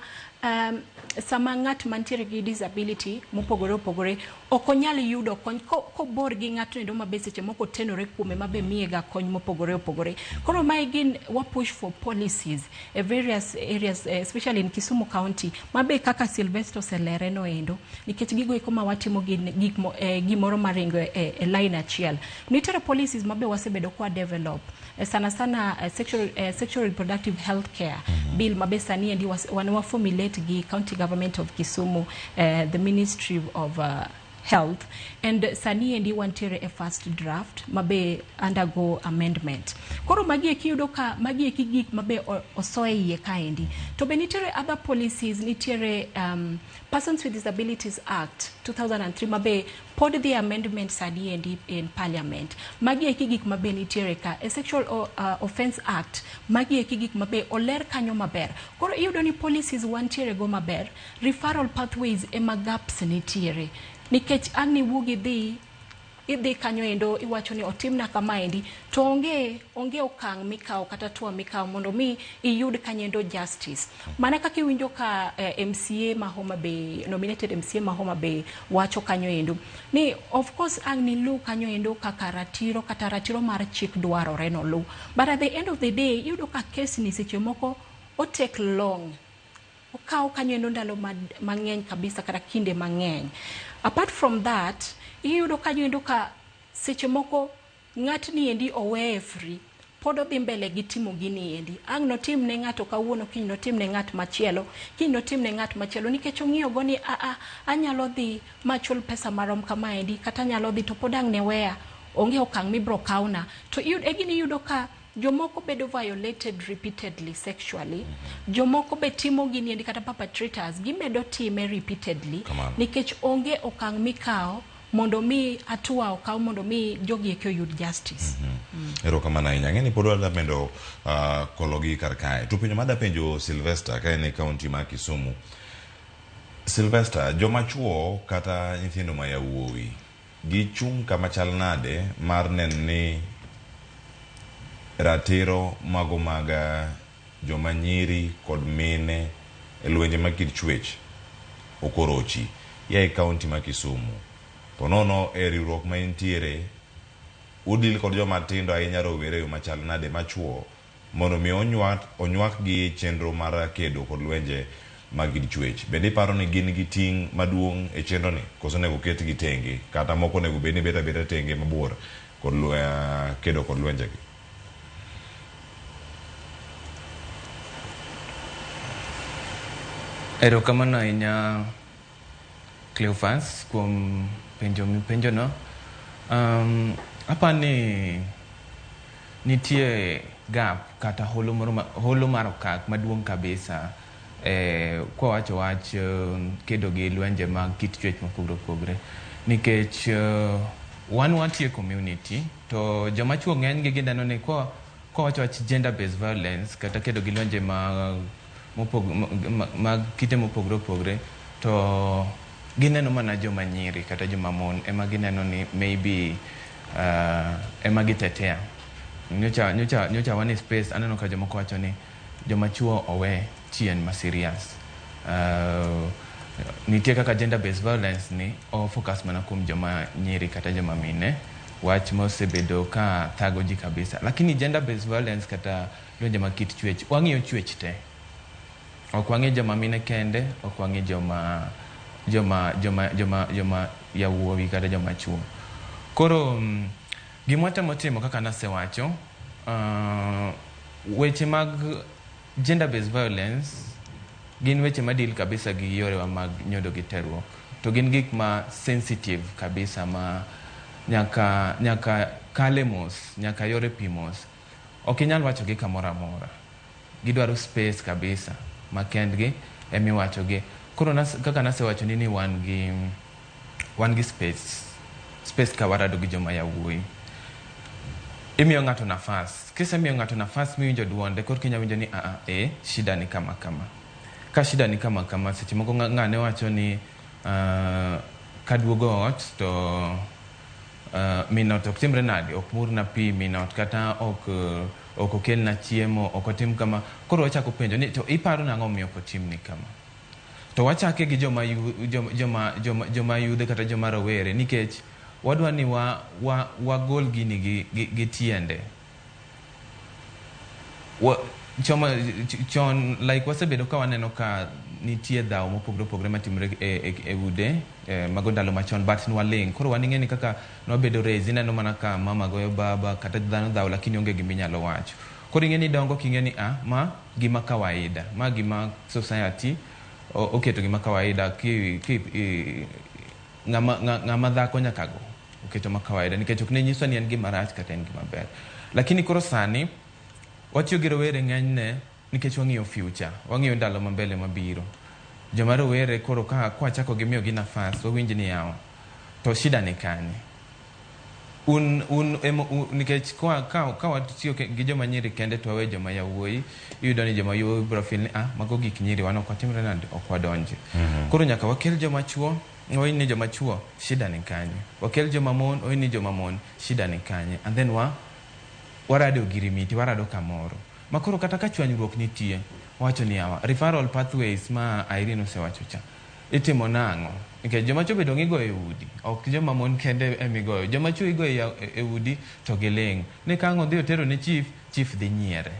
sama ng'at mantiere gi disability mopogore opogore ok onyal yudo kony kobor gi ng'ato endo mabe seche moko tenore kuome mabe miye ga kony mopogore opogore. Koro mae gin wa push for policies various areas especially in Kisumu County mabe kaka Sylvester oselere no endo nikech gigo eko ma watimo gimoro maringo e line achiel. Nitere policies mabe wasebedo kwa develop sana sana sexual reproductive health care bill mabe sani endi wanawa formulate gi county government of Kisumu, the Ministry of Health, and sani endi wantiere a first draft mabe undergo amendment. Koro magi ekiyudo ka magi ekigik mabe osoe iye kaendi. To be nitere other policies nitiere Persons with Disabilities Act 2003 mabe pod the amendment sani endi in parliament. Magi ekigik mabe nitiere ka a Sexual Offence Act magi ekigik mabe oler kanyo maber. Koro iyudo ni policies wantiere go maber, referral pathways ema gaps nitiere. Nikech ang'ni wugi idhi kanyo endo iwacho ni otimna kama endi to onge okang' mikao kata tuwa mikao mondo mi iyud kanyendo justice. Mana kaka iwinjo ka MCA ma Homa Bay, nominated MCA ma Homa Bay wacho kanyo endo ni of course ang'ni lu kanyo endo kaka ratiro mar chik dwarore no lu, but at the end of the day iyudo ka case ni seche moko o take long, okao kanyo endo ndalo mang'eny kabisa kata kinde mang'eny. Apart from that, iyudo kanyo endo ka seche moko ng'atni endi oweye free, pod odhi mbele gi timo gini endi. Ang' notim ne ng'ato kawuono, kiny notim ne ng'at machielo, nikech ong'iyo go ni anyalo dhi machul pesa marom kama endi, kata anyalo dhi to pod ang' ne weya, onge okang' mibro kauna. To egini yudo ka jomoko bedo violated repeatedly sexually, jomoko be timo gini endi kata perpetrators gimedo time repeatedly nikech onge okang' mikao mondo mi atua okao mondo mi jogi eke yud justice. Ero kamana ahinya. Ng'eni pod wada mendo kologi kar kae. To penjo mada penjo Sylvester kae ne county ma Kisumu. Sylvester, joma chuo kata nyithindo ma yawuowi gichung' kama chal nade mar neno ni ratiro mago maga joma nyiri kod mine e lwenje makid chwech okorochi ya e county ma Kisumu. To nono e riwruok ma intiere udil kod joma tindo ahinya rowere yo machal nade machuo mondo mi onywak gi chenro mar kedo kod lwenje magid chwech. Bende paro ni gin gi ting' maduong' e chenro ni koso nego ket gi tenge kata moko nego beni beta tenge mabor kod kedo kod lwenje gi. Erokamano ahinya Cleophas kuom penjo no. Apani nitie gap kata holo mar okak maduong' kabisa kwa wacho wach kedo gi lwenje mag kit chwech mopogore opogore nikech wan watie community to joma chuo ng'eny gi gineno ni kwa wacho wach gender based violence kata kedo gi lwenje mag kite mopogore opogore to gineno mana joma nyiri kata joma mon ema gineno ni maybe ema gitetea. Nyocha one space aneno ka jomoko wacho ni joma chuo owe chien ma serious. Nitie kaka gender based violence ni o focus mana kuom joma nyiri kata joma mine, wach mosebedo ka thago ji kabisa. Lakini gender based violence kata lwenje mag kit chwech wang'iyo chwech te. Ok wang'e joma mine kende, ok wang'e joma yawuowi kata joma chuo. Koro gimwatemo timo kaka nasewacho, weche mag gender based violence gin weche madil kabisa gi yorewa mag nyodo gi terruok. To gin gik ma sensitive kabisa ma nyaka kale mos, nyaka yore pimos. Ok inyal wacho gi kamoro amora. Gidwaro space kabisa makendgi emi wacho gi. Koro kaka nasewacho ni wan gi space ka warado gi joma yawuoyi. Imiyo ng'ato nafas. Kisemiyo ng'ato nafas miwinjo duonde koro kinya winjo ni shida ni kama kama. Ka shida ni kama kama seche moko ng'ane wacho ni kaduogo ot to minot ok timre nadi, ok murna pi minot, kata ok okelna chiemo, ok otim kama. Koro wachako penjo ni to iparo nang'o miyo ok otimni kama. To wachake gi joma yudhe kata joma rowere, nikech wadwa ni wagol gini gi tiende. Chon like wasebedo ka waneno ka nitie dhaw mopogore matimre e ude mago ndalo machon, but nwaling. Koro waning'e ni kaka nwabedo raise, ineno mana ka mama goyo baba kata dhano dhaw, lakini onge gima inyalo wacho. Koro ing'e ni dongo king'e ni ma gima kawaida, ma gima society oketo gima kawaida, ng'ama dhako nyaka go oketo ma kawaida, nikech ok ne nyiso ni en gima rach kata en gima ber. Lakini koro sani watiyo gi rowere ng'enyne nikech wang'iyo future, wang'iyo ndalo mambele mabiro. Joma rowere koro ka wachako gimiyo gi nafas, wawinj ni yawa to shida ni kanye. Nikech ka watiyo gi joma nyiri kende to wawe joma yawuoyi, iyudo ni joma yawuoyi biro feel ni mago gik nyiri, wan ok watimre nade, ok wadonje. Koro nyaka wakel joma chuo, owin ni joma chuo, shida ni kanye. Wakel joma mon, owin ni joma mon, shida ni kanye. And then warado girimiti, warado kamoro. Makoro kata ka chwanyruok nitie, wacho ni yawa referral pathways ma Irene osewacho cha itimo nang'o, nikech joma chuo bedo ng'igo e udi, ok joma mon kende emigoyo. Joma chuo igoyo e udi to giling' ni kang'o dhi otero ne chief dhi nyiere.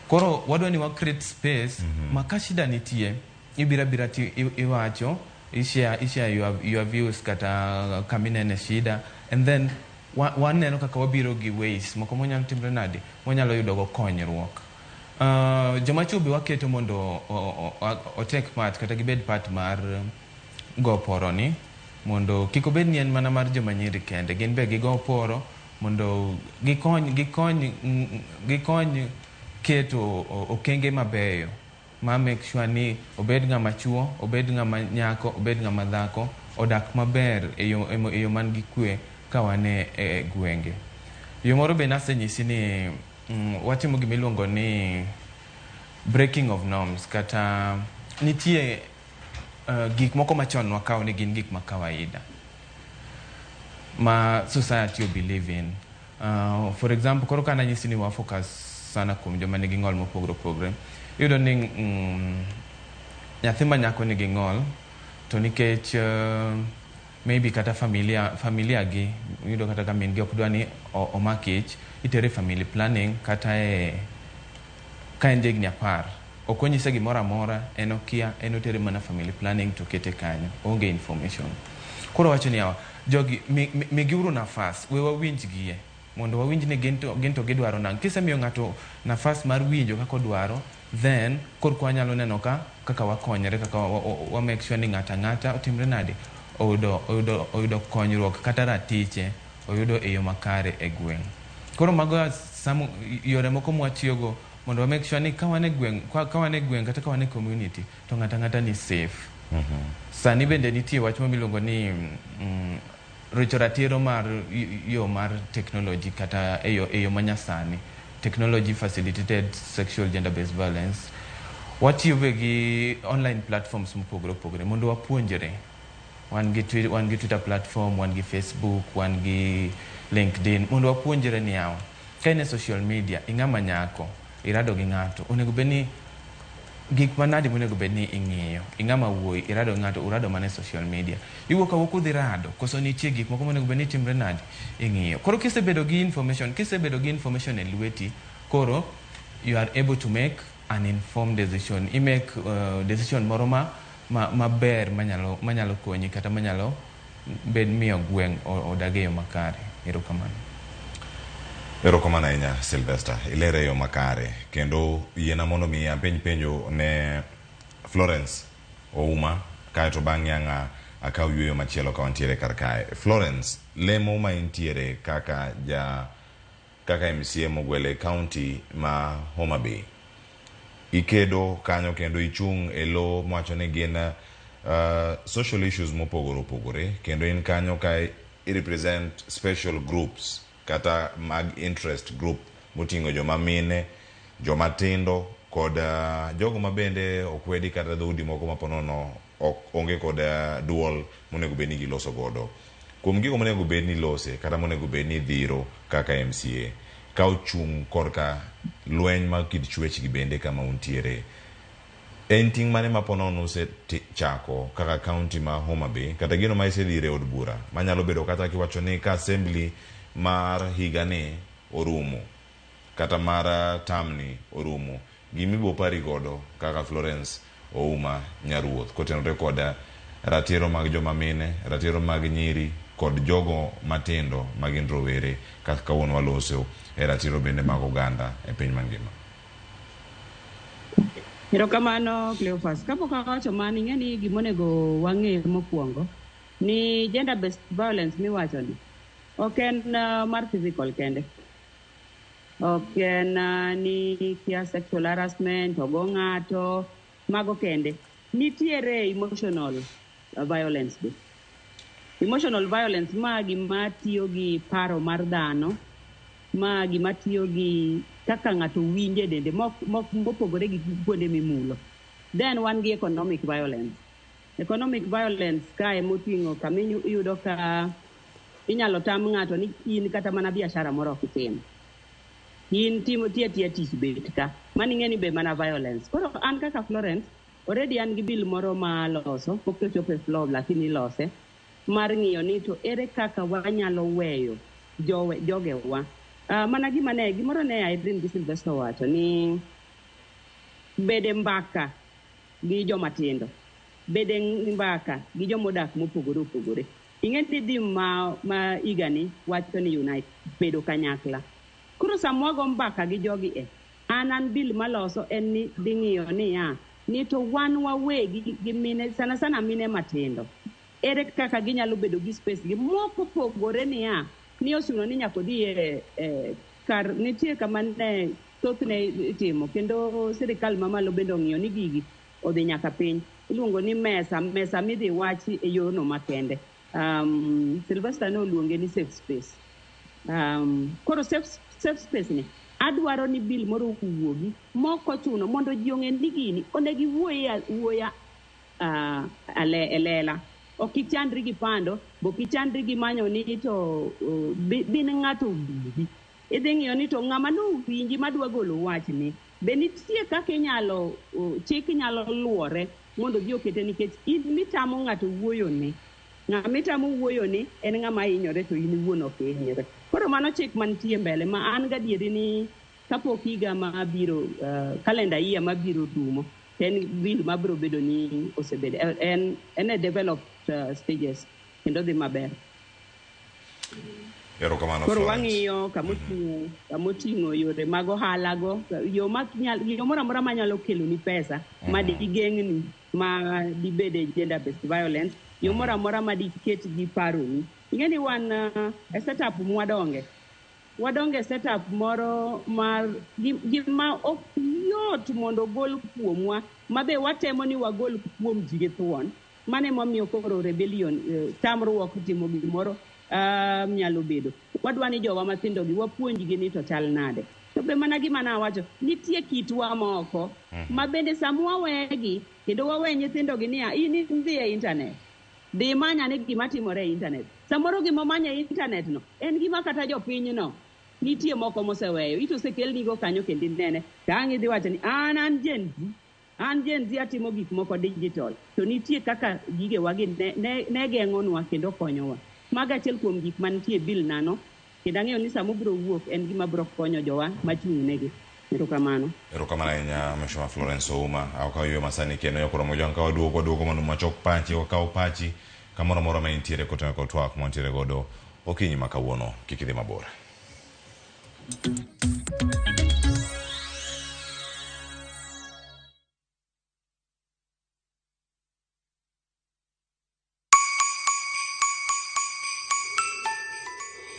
Koro wadwa ni wa create space ma ka shida nitie ibirabira ti iwacho, ishare your views kata kaminene shida, and then waneno kaka wabiro gi ways moko monyalo timre nadi, monyalo yudo go konyruok. Joma chuo be waketo mondo o take part kata gibed part mar go poro ni, mondo kik obed ni en mana mar joma nyiri kende, gin be gigo poro mondo gikony keto okenge mabeyo ma make sure ni obed ng'ama chuo, obed ng'ama nyako, obed ng'ama dhako odak maber e yo man gi kwe ka wane e gwenge. Yo moro be nasenyisi ni watimo gimiluongo ni breaking of norms, kata nitie gik moko machon wakaw ni gin gik ma kawaida ma society believe in. For example, koro kana nyisi ni wa focus sana kuom joma nigi ng'ol mopogore. Iyudo ni nyathi ma nyako nigi ng'ol to nikech maybe kata familia gi, iyudo kata ka min gi ok dwa ni omakich, itere family planning kata ka en jegni 10 ok onyise gimoro amora, en okia, en otere mana family planning to kete kanyo, onge information. Koro wacho ni yawa jogi migiuru nafas, we wawinj gie mondo wawinj ni gin to gidwaro nang'. Kisemiyo ng'ato nafas mar winjo kaka odwaro, then korko wanyalo neno kaka wakonyre, kaka wa make sure ni ng'ata otimre nade, oyudo konyruok kata ratiche oyudo e yo makare e gweng'. Koro mago yore moko mwatiyogo mondo wa make sure ni ka wane gweng' kata ka wane community to ng'ata ni safe. Sani bende nitie wach miluongo ni rocho ratiro mar yo mar technology kata e yo manyasani, technology facilitated sexual gender based violence. Watiyo be gi online platforms mopogore mondo wapuonjre. Wan gi Twitter platform, wan gi Facebook, wan gi LinkedIn, mondo wapuonjre ni yawa ka in e social media ing'ama nyako irado gi ng'ato, onego bedni gik manade monego bedni ing'iyo. Ing'ama wuoyi irado ng'ato, urado mana e social media, iwuok awuok udhi rado, koso nitie gik moko monego bedni timre nade, ing'iyo. Koro kisebedo gi information e lweti, koro you are able to make an informed decision. I make decision moro maber manyalo konyi kata manyalo bed miyo gweng' odage yo makare. Erokamano ahinya Sylvester, ilere yo makare, kendo yiena mondo mi penjo ne Florence Ouma kaeto bang'e akaw yueyo machielo ka wantiere kar kae. Florence, lemo ma intiere kaka MCA mogwele county ma Homa Bay, ikedo kanyo kendo ichung' e lo mwacho ni gin social issues mopogore kendo in kanyo ka i represent special groups kata mag interest group moting'o joma mine, joma tindo kod jogo mabende okwedi kata dhoudi moko maponono onge kod duol monego bedni giloso godo. kuom gigo monego bed ni lose kata monego bed ni dhiro kaka MCA ka ochung' korka lweny mag kit chwech gi bende kama untiere. En ting' mane ma ponono chako kaka county ma Homa Bay kata gino ma isedhire od bura manyalo bedo kata kiwacho ni ka assembly mar higani orumo kata mar tamni orumo, gimibo pari godo kaka Florence Ouma Nyaruoth kotenore kod ratiro mag joma mine, ratiro mag nyiri kod jogo matindo magin rowere kaka kawuono waloso e ratiro bende mag oganda e piny mangima. Erokamano Cleophas, kapok awacho mano ing'eni gimonego wang'e mokwongo ni gender based violence miwacho ni ok en mar physical kende, ok en ni kia sexual harassment ogo ng'ato mago kende, nitiere emotional violence be. Emotional violence ma gima tiyo gi paro mar dhano, ma gima tiyo gi kaka ng'ato winje dende mopogore gi kuonde mimulo. Then wan gi economic violence. Economic violence ka emoting'o kama iyudo ka inyalo tam ng'ato ni in kata mana biashara moro ok itim. In timo tiya tich bet ka. Mano ing'eni be mana violence. Koro an kaka Florence, already an gi bill moro ma loso, pok ochopo e floor lakini lose, mar ng'iyo ni to ere kaka wanyalo weyo jogewa. Mana gimoro ne Irene gi Sylvester wacho ni bede mbaka gi joma tindo, bede mbaka gi jomodak mopogore opogore. Ing'eni dhi ma igani wacho ni unite, bedo kanyakla. Koro samwago mbaka gi jogi an bill maloso en ni dhi ng'iyo ni ni to wan wawegi gi mine, sana mine matindo, ere kaka ginyalo bedo gi space gi moko pogore ni osuno ni nyako dhi kar nitie kama ne thothne itimo, kendo sirikal mamalo bende ong'iyo ni gigi odhi nyaka piny. Iluongo ni mesa midhi wachi e yorno makende. Sylvester ne oluonge ni safe space. Koro safe space ni adwaro ni bill moro wuogi moko chuno mondo ji ong'e ni gini onegi wuoya elela. Ok ichandri gi pando, bok ichandri gi manyo ni to bin ng'ato winji. Idhi ng'iyo ni to ng'ama no winji madwa golo wach ni, be nitie kaka inyalo chik nyalo luore mondo ji okete, nikech in mitamo ng'ato wuoyo ni, ng'amitamo wuoyo ni en ng'ama hinyore to in wuon ok hinyore. Koro mano chik mantie mbele ma an gadieri ni kapok higa mabiro, kalenda year mabiro rumo, en bill mabiro bedo ni osebedo en a developed stages kendo dhi maber. Erokamano. Koro wang'iyo kamoting'o yore mag ohalago, yo moro amora manyalo kelo ni pesa ma digeng'ni ma dibede gender based violence, yo moro amora ma diket gi paroni. Ing'eni wan e setup mwadonge setup moro mar gima ok yot mondo gol kuomwa, mabe watemo ni wagol kuom ji githuon. Mane momiyo koro rebellion, tamruok timo gimoro nyalo bedo. Wadwa ni jowa mathindo gi wapuonjgi ni to chal nade. To be mana gima nawacho, nitie kitwa moko ma bende samwa wegi kendo wawe nyithindo gi niya in dhi e internet, dhi manya ni gima timore e internet. Samoro gima manya e internet no en gima kata jopiny no nitie moko moseweyo, ito sekelnigo kanyo kendo nene ka ang' idhi wacho ni an Gen Z atimo gik moko digital, to nitie kaka gige wagi ne geng'onwa kendo konyowa. Maga achiel kuom gik mantie bill nano, kendo ang'eyo ni sama biro wuok en gima biro konyo jowa machung' negi. Erokamano ahinya Mheshimiwa Florence Ouma. Aukayo masani keno yokoro mojo ka waduogo mondo machok pachi wakaw pachi kamoro moro ma intiere kotengo ko twak montiere godo okinyi makawuono kik idhi mabor.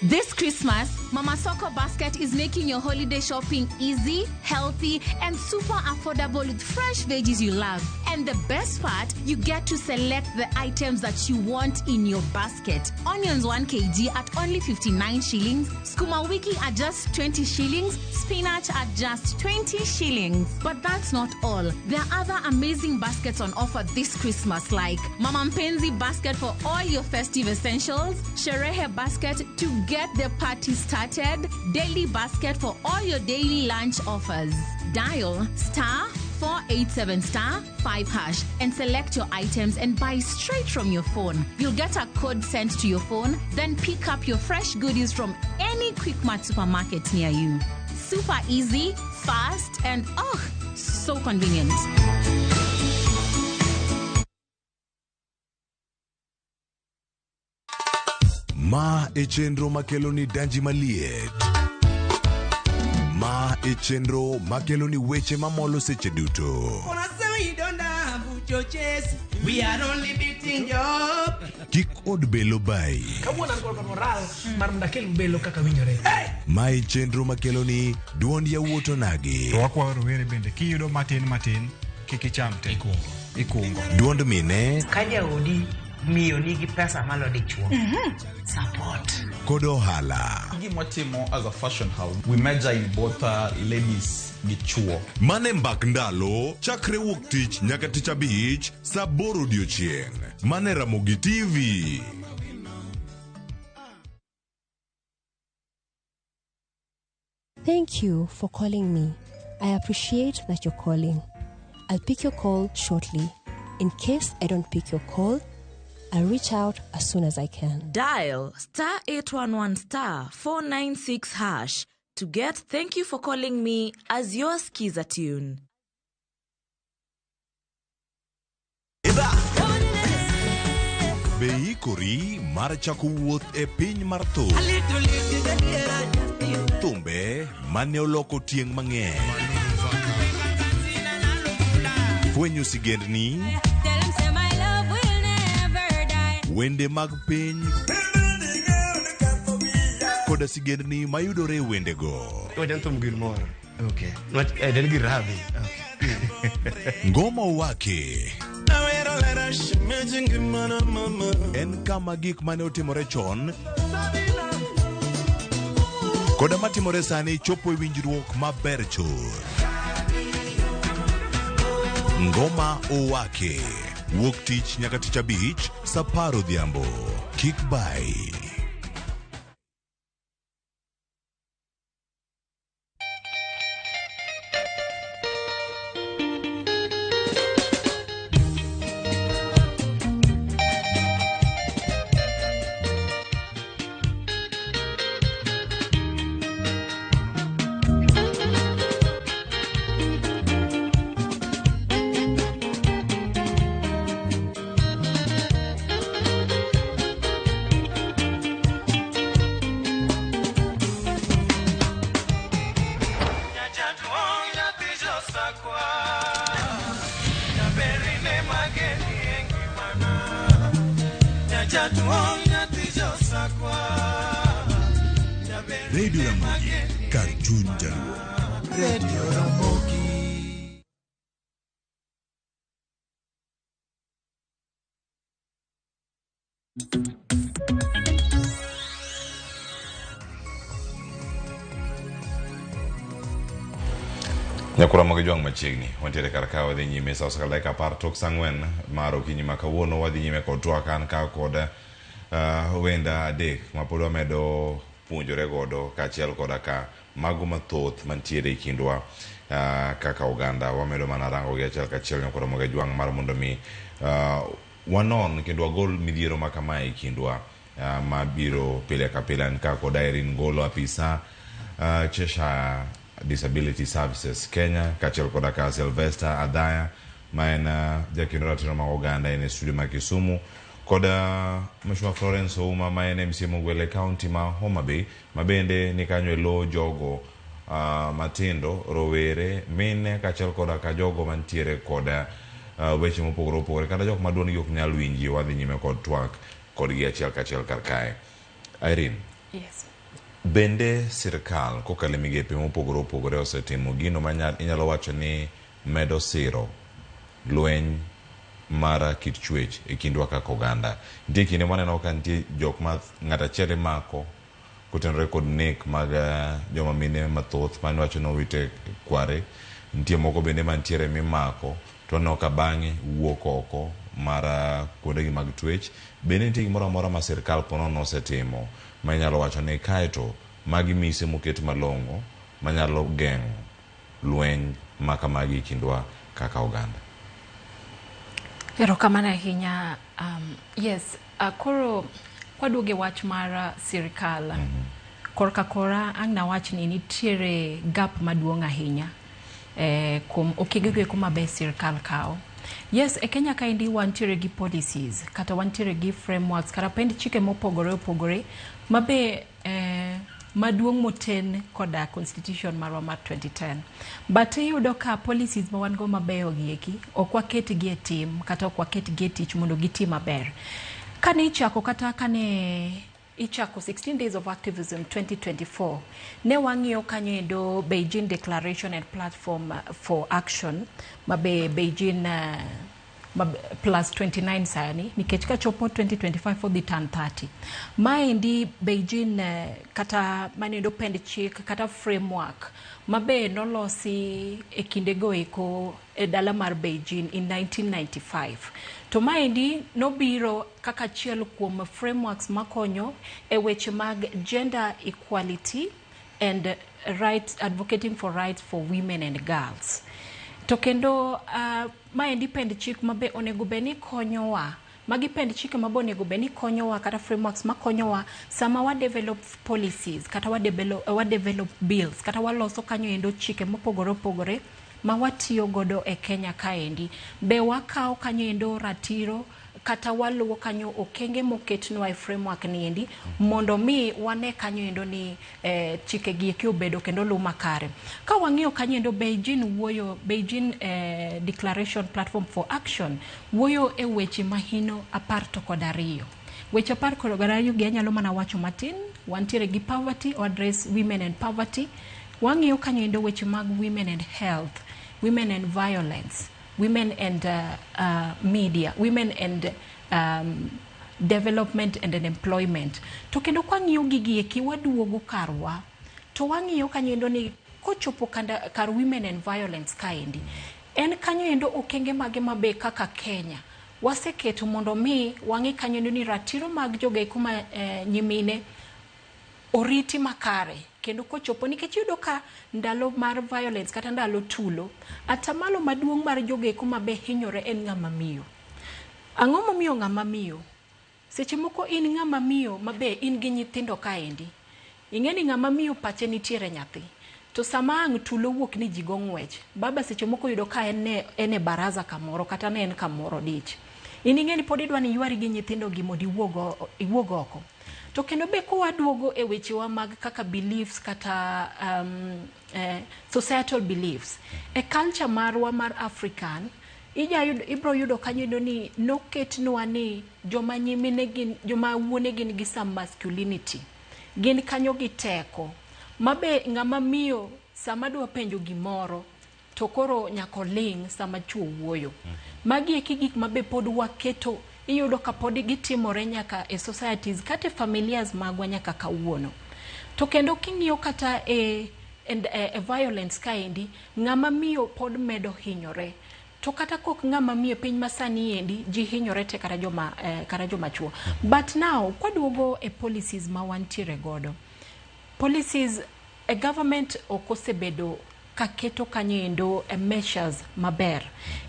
This Christmas, Mama Soko Basket is making your holiday shopping easy, healthy, and super affordable with fresh veggies you love. And the best part, you get to select the items that you want in your basket. Onions 1 kg at only 59 shillings, skuma wiki at just 20 shillings, spinach at just 20 shillings. But that's not all. There are other amazing baskets on offer this Christmas, like Mama Mpenzi basket for all your festive essentials, Sherehe basket to get the party started, daily basket for all your daily lunch offers. Dial *487*5# and select your items and buy straight from your phone. You'll get a code sent to your phone, then pick up your fresh goodies from any Quickmart supermarket near you. Super easy, fast, and so convenient. Ma e chenro makeloni danji maliet. Ma e chenro makeloni weche mamolo seche duto. We are only beating job. Kik od belo bai. Kawuono an kod moral mar mdakel belo kaka winjore. Ma e chenro makeloni duond yawuoto nagi. To wakwayo rowere bende kiyudo matin kik icham te ikungo. Duond mine ka jaodi miyo nigi pesa malo dichuo. Support. Kod ohala. Gimotimo as a fashion house, we measure in both ladies gi chuo. Mane mbak ndalo chakre wuok tich nyaka tich abich saa 8 odiochieng'. Mane Ramogi TV. Thank you for calling me. I appreciate that you're calling. I'll pick your call shortly. In case I don't pick your call, I'll reach out as soon as I can. Dial *811*496# to get "Thank you for calling me" as your skiza tune. Be ikori mar chako wuoth e piny mar thum. Thumbe mane oloko tieng' mang'eny. Fwenyo sigendni, wende mag piny, koda sigendni mayudore wendego. Wajan thum gir moro. Okay. Den gir rabi. Ngoma wake. En kama gik mane otimore chon koda matimore sani chopo e winjruok maber chur. Ngoma owake. Wuok tich nyaka tich abich saa 10 odhiambo. Kik bai. Radio Ramogi, Karchunja. Radio Ramogi. Nyakura mogi jwang machiegni wantiere kar ka wadhi nyime sa osakal daika 10 tok saa 4 mar okinyi ma kawuono wadhi nyime kod twak an ka kod wenda adek ma pod wamedo puonjore godo kaachiel koda ka mago mathoth mantiere e kindwa kaka oganda wamedo mana rango gi achiel kachiel. Nyakura mogi jwang mar mondo mi wanon kendo wagol midhiero ma kamae e kindwa ma biro pile ka pile ka kod Irene Ngolo, apisa Cheshire Disability Services Kenya, kaachiel koda ka Sylvester Adhaya ma en jakendo ratiro mag oganda en studio ma Kisumu, koda Mheshimiwa Florence Ouma ma en MC Mogwele County ma Homa Bay, ma bende ni kanyo lo jogo matindo, rowere, mine, kaachiel koda ka jogo mantiere koda weche mopogore opogore kata jok maduong' yok nyal winji. Wadhi nyime kod twak kod gi achiel kachiel kar kae. Irene. Yes. bende sirkal kokalo migepe mopogore opogore osetimo gino inyalo wacho ni medo siro lweny mara kit chwech e kindwa kaka oganda. Nitie kinde maneno ka nitie jok ma ng'at achiel mako kotenore kod nek mag joma mine mathoth mane wacho nowite kware. Nitie moko bende mantiere mimako to no ka bang'e wuok oko mara kuondegi mag twech. Bende nitie gimoro amora ma sirkal ponono osetimo ma inyalo wacho ni kaeto magi mise moket malong'o manyalo geng'o lweny makamagi kindwa kaka oganda. Erokamano ahinya. Yes, koro kwaduoge wach mar sirkal korka kora ang' nawach ni nitiere gap maduong' ahinya kuom okegego eko mabe sirkal kao. Yes, e Kenya kaendi wantiere gi policies kata wantiere gi frameworks kata pend chike mopogore opogore mabe maduong' moten koda constitution marwa mar 2010. But iyudo ka policies ma wan go mabeyo gieki ok waketgi e tim kata ok waketgi e tich mondo gitim maber. Kane ichako 16 days of activism 2024 ne wang'iyo kanyo endo Beijing Declaration and Platform for Action mabe Beijing plus 29 sani nikech ka chopo 2025 for the turn 30 maendi Beijing kata manendo pend chik kata framework mabe nolosi e kindego eko e dala mar Beijing in 1995. To maendi nobiro kaka achiel kuom frameworks makonyo e weche mag gender equality and rights, advocating for rights for women and girls. To kendo maendi pend chik mabe onego beni konyowa, magi pend chike mabe onego beni konyowa kata frameworks makonyowa sama wa develop policies kata wa develop bills kata waloso kanyo endo chike mopogore opogore ma watiyo godo e Kenya kaendi. Be wakao kanyo endo ratiro kata waluwo kanyo okenge moketnwa e framework ni endi mondo mi wane kanyo endo ni chike gieki obedo kendo luw makare. Ka wang'iyo kanyo endo Beijing Declaration Platform for Action wuoyo e weche mahino 12. Weche 12 gi anyalo mana wacho matin. Wantiere gi poverty, or address women and poverty. Wang'iyo kanyo endo weche mag women and health, women and violence, women and media, women and development and employment. To kendo kwa ng'iyo gigi eki waduogo karwa to wang'iyo kanyo endo ni kochopo kar women and violence kaendi en kanyo endo okenge mage mabe kaka Kenya waseketo mondo mi wang'i kanyo endo ni ratiro mag jogeko ma nyimine oriti makare kendo kochopo nikech yudo ka ndalo mar violence kata ndalo tulo atamalo maduong' mar jogeko mabe hinyore en ng'ama miyo. Ang'o momiyo ng'ama miyo? Seche moko in ng'ama miyo mabe in gi nyithindo kaendi. Ing'eni ng'ama miyo pache nitiere nyathi. To sama ang' tulo wuok ni jigo ng'wech, baba seche moko yudo ka en e baraza kamoro kata ne en kamoro dich. In ing'eni pod idwa ni ywari gi nyithindo gi mondo iwuog oko. To kendo be ko waduogo e wechewa mag kaka beliefs kata societal beliefs e culture marwa mar African ibro yudo kanyo endo ni noketnwa ni joma nyimine gin joma wuone gin gi some masculinity, gin kanyo gi teko mabe ng'ama miyo sama dwa penjo gimoro to koro nyako ling sama chuo wuoyo. Magi eki gik mabe pod waketo iyudo ka pod gitimore nyaka e societies kata familias magwa nyaka kawuono. To kendo king'iyo kata e violence kaendi ng'ama miyo pod medo hinyore. To kata kok ng'ama miyo piny masani endi ji hinyore te kata joma chuo. But now kwaduogo e policies ma wantiere godo. Policies a government okosebedo kaketo kanyo endo measures maber.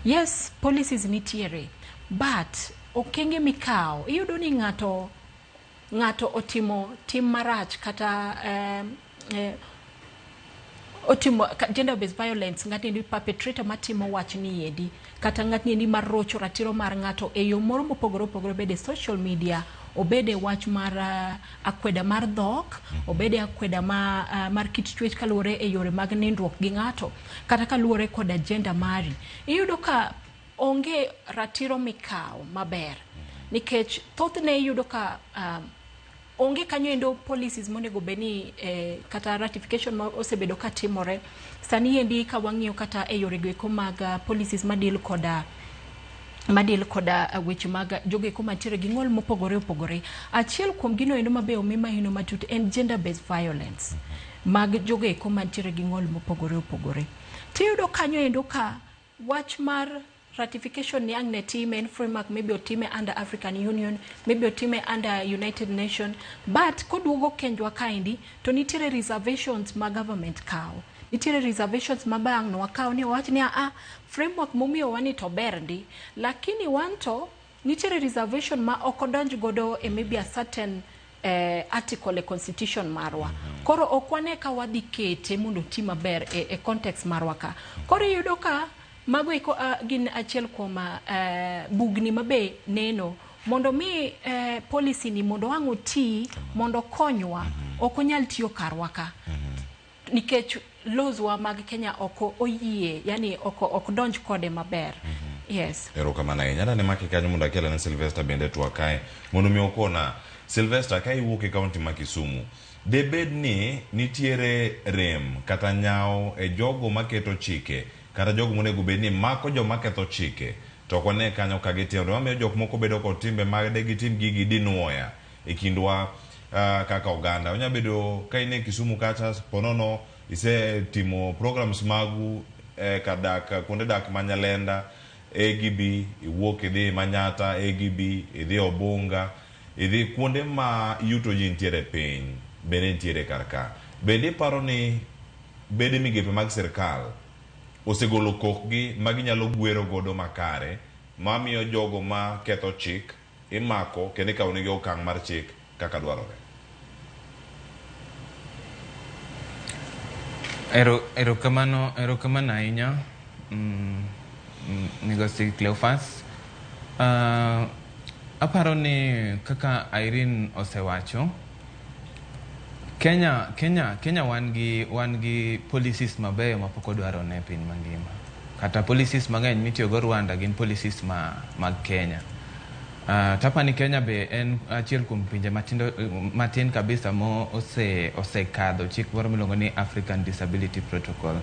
Yes, policies nitiere, but okenge mikao iyudo ni ng'ato otimo tim marach kata otimo gender based violence, ng'at ni perpetrator matimo wach ni yedi kata ng'at ni marocho ratiro mar ng'ato e yo moro mopogore opogore, bede social media, obede wach mar akweda mar dhok, obede akweda mar kit chwech kaluwore e yore mag nindruok gi ng'ato kata kaluwore kod agenda mari. Iyudo ka onge ratiro mikao maber nikech thothne iyudo ka onge kanyo endo policies monego beni kata ratification ma osebedo katimore sani endi ka wang'iyo kata e yore goeko mag policies madil koda weche mag jogeko mantiere gi ng'ol mopogore opogore. Achiel kuom gino endo mabe omima hino matut en gender based violence mag jogeko mantiere gi ng'ol mopogore opogore. Tiyudo kanyo endo ka wach mar ratification ni ang ne time en framework maybe otime under African Union, maybe otime under United Nations, but koduogo kenjwa kaendi to nitiere reservations ma government kao. Nitiere reservations ma bang' no wakao ni wach ni framework momiyo wani to ber ndi, lakini wanto nitiere reservation ma okodonj godo maybe a certain article e constitution marwa. Koro okwane ka wadhi kete mondo ti maber e context marwa ka. Koro yudo ka mago iko gin achiel kuom bugni mabe neno mondo mi policy ni mondo wango ti mondo konywa okonyal tiyo karwa ka. Nikech laws wa mag Kenya oko oyie, yani oko donj kode maber. Yes. Erokamana nyada ne maki kanyo mondo akela ne Sylvester bende to akae mondo mi okona Sylvester kai wuok e county ma Kisumu. Debed ni nitiere rem kata nyao e jogo maketo chike kata jogo monego bed ni mako joma ketho chike to kone kanyo ka gitiyo wamiyo jok moko bedo kod timbe mag de gitim gigi dinuoya e kindwa kaka oganda. Onya bedo ka ine Kisumu kacha ponono ise timo programs magu kadak kuonde dak Manyalenda, AGB, iwuok idhi Manyata, AGB, idhi Obunga, idhi kuonde ma yuto ji ntiere piny bende ntiere karka. Bende paro ni bede migepe mag sirkal osegolo kokgi maginyalo gwero godo makare mamiyo jogo ma ketho chik imako kendo ikawnegi okang' mar chik kaka dwarore. Erokamano ahinya Migosi Cleophas. Aparo ni kaka Irene osewacho, Kenya wan gi policies mabeyo mapok odwaro ne piny mangima. Kata policies mang'eny mitiyo go Rwanda gin policies mag Kenya. Tapani Kenya be en achiel kuom pinje matin kabisa mo osekadho chik moro miluongo ni African Disability Protocol.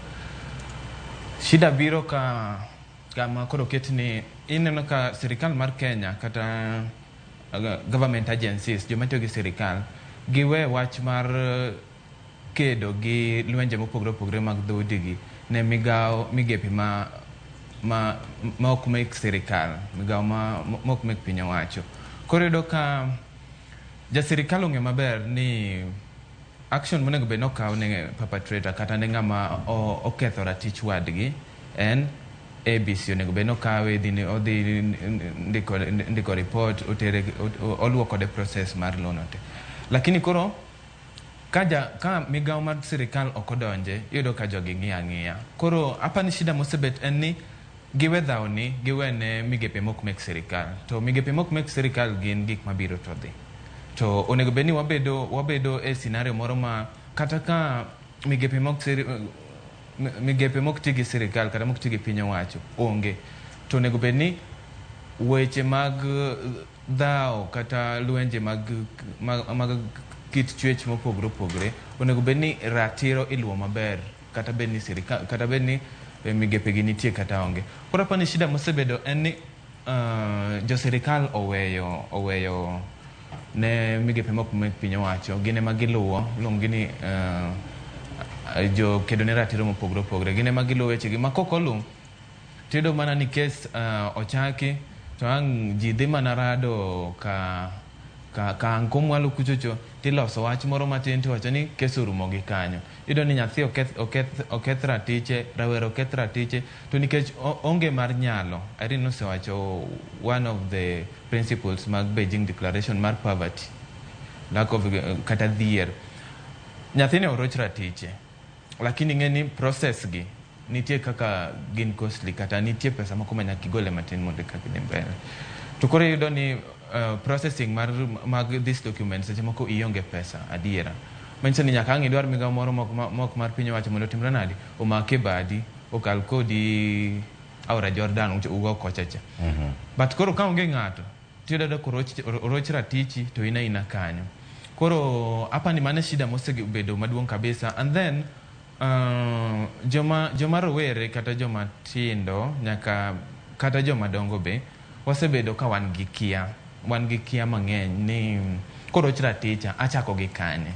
Shida biro kama koro ketni ineno ka sirikal mar Kenya kata government agencies joma tiyo gi sirikal giwe wach mar kedo gi lwenje mopogore opogore mag dhoudigi ne migepi ma ok mek sirikal, migao ma ok mek piny owacho. Koro yudo ka jasirikal ong'e maber ni action monego bed nokaw ne perpetrator kata ne ng'ama oketho ratich wadgi en ABC. Onego bed nokawe odhi ndiko report, oluwo kode process mar lonote. Lakini koro ka migao mar sirikal okodonje, yudo ka jogi ng'iya. Koro apani shida mosebet en ni giwe dhawni giwene migepe mok mek sirikal. To migepe mok mek sirikal gin gik mabiro to dhi. To onego bed ni wabedo e scenario moro ma kata ka migepe mok tigi sirikal kata mok tigi piny owacho onge, to onego bed ni weche mag dhaw kata lwenje mag kit chwech mopogore opogore onego bed ni ratiro iluwo maber kata bed ni sirikal kata bed ni migepe gi nitie kata onge. Koro apani shida mosebedo en ni jo sirikal oweyo ne migepe mok mek piny owacho gine ma giluwo luongi ni jo kedo ne ratiro mopogore opogore gine ma giluwo wechegi ma kokolu tiyudo mana ni kes ochaki to ang' ji dhi mana rado ka ang' komwalo kuchocho tiloso wach moro matin tiwacho ni kes orumo gi kanyo. Iyudo ni nyathi oketh ratiche, rawero oketh ratiche, to nikech onge mar nyalo. Irene osewacho one of the principles mag Beijing Declaration mar poverty, lack of kata dhier. Nyathine oroch ratiche, lakini ng'eni process gi nitie kaka gin costly kata nitie pesa moko ma nyaka igole matin mondo kaka dhi mbele. To koro iyudo ni processing mag these documents seche moko ionge pesa adiera. Manyiso ni nyaka ang' idwar migao moro mok mar piny owacho mondo otimre nadi, omake badi, okal kodi aora Jordan ugo kochacha. But koro ka onge ng'ato tiyudo ka oroch ratichi to ina kanyo. Koro hapa ni mane shida mosebedo maduong' kabisa. And then joma rowere kata joma tindo nyaka kata joma dongo be wasebedo ka wan gi kia mang'eny ni koro chira ticha achako gi kanye.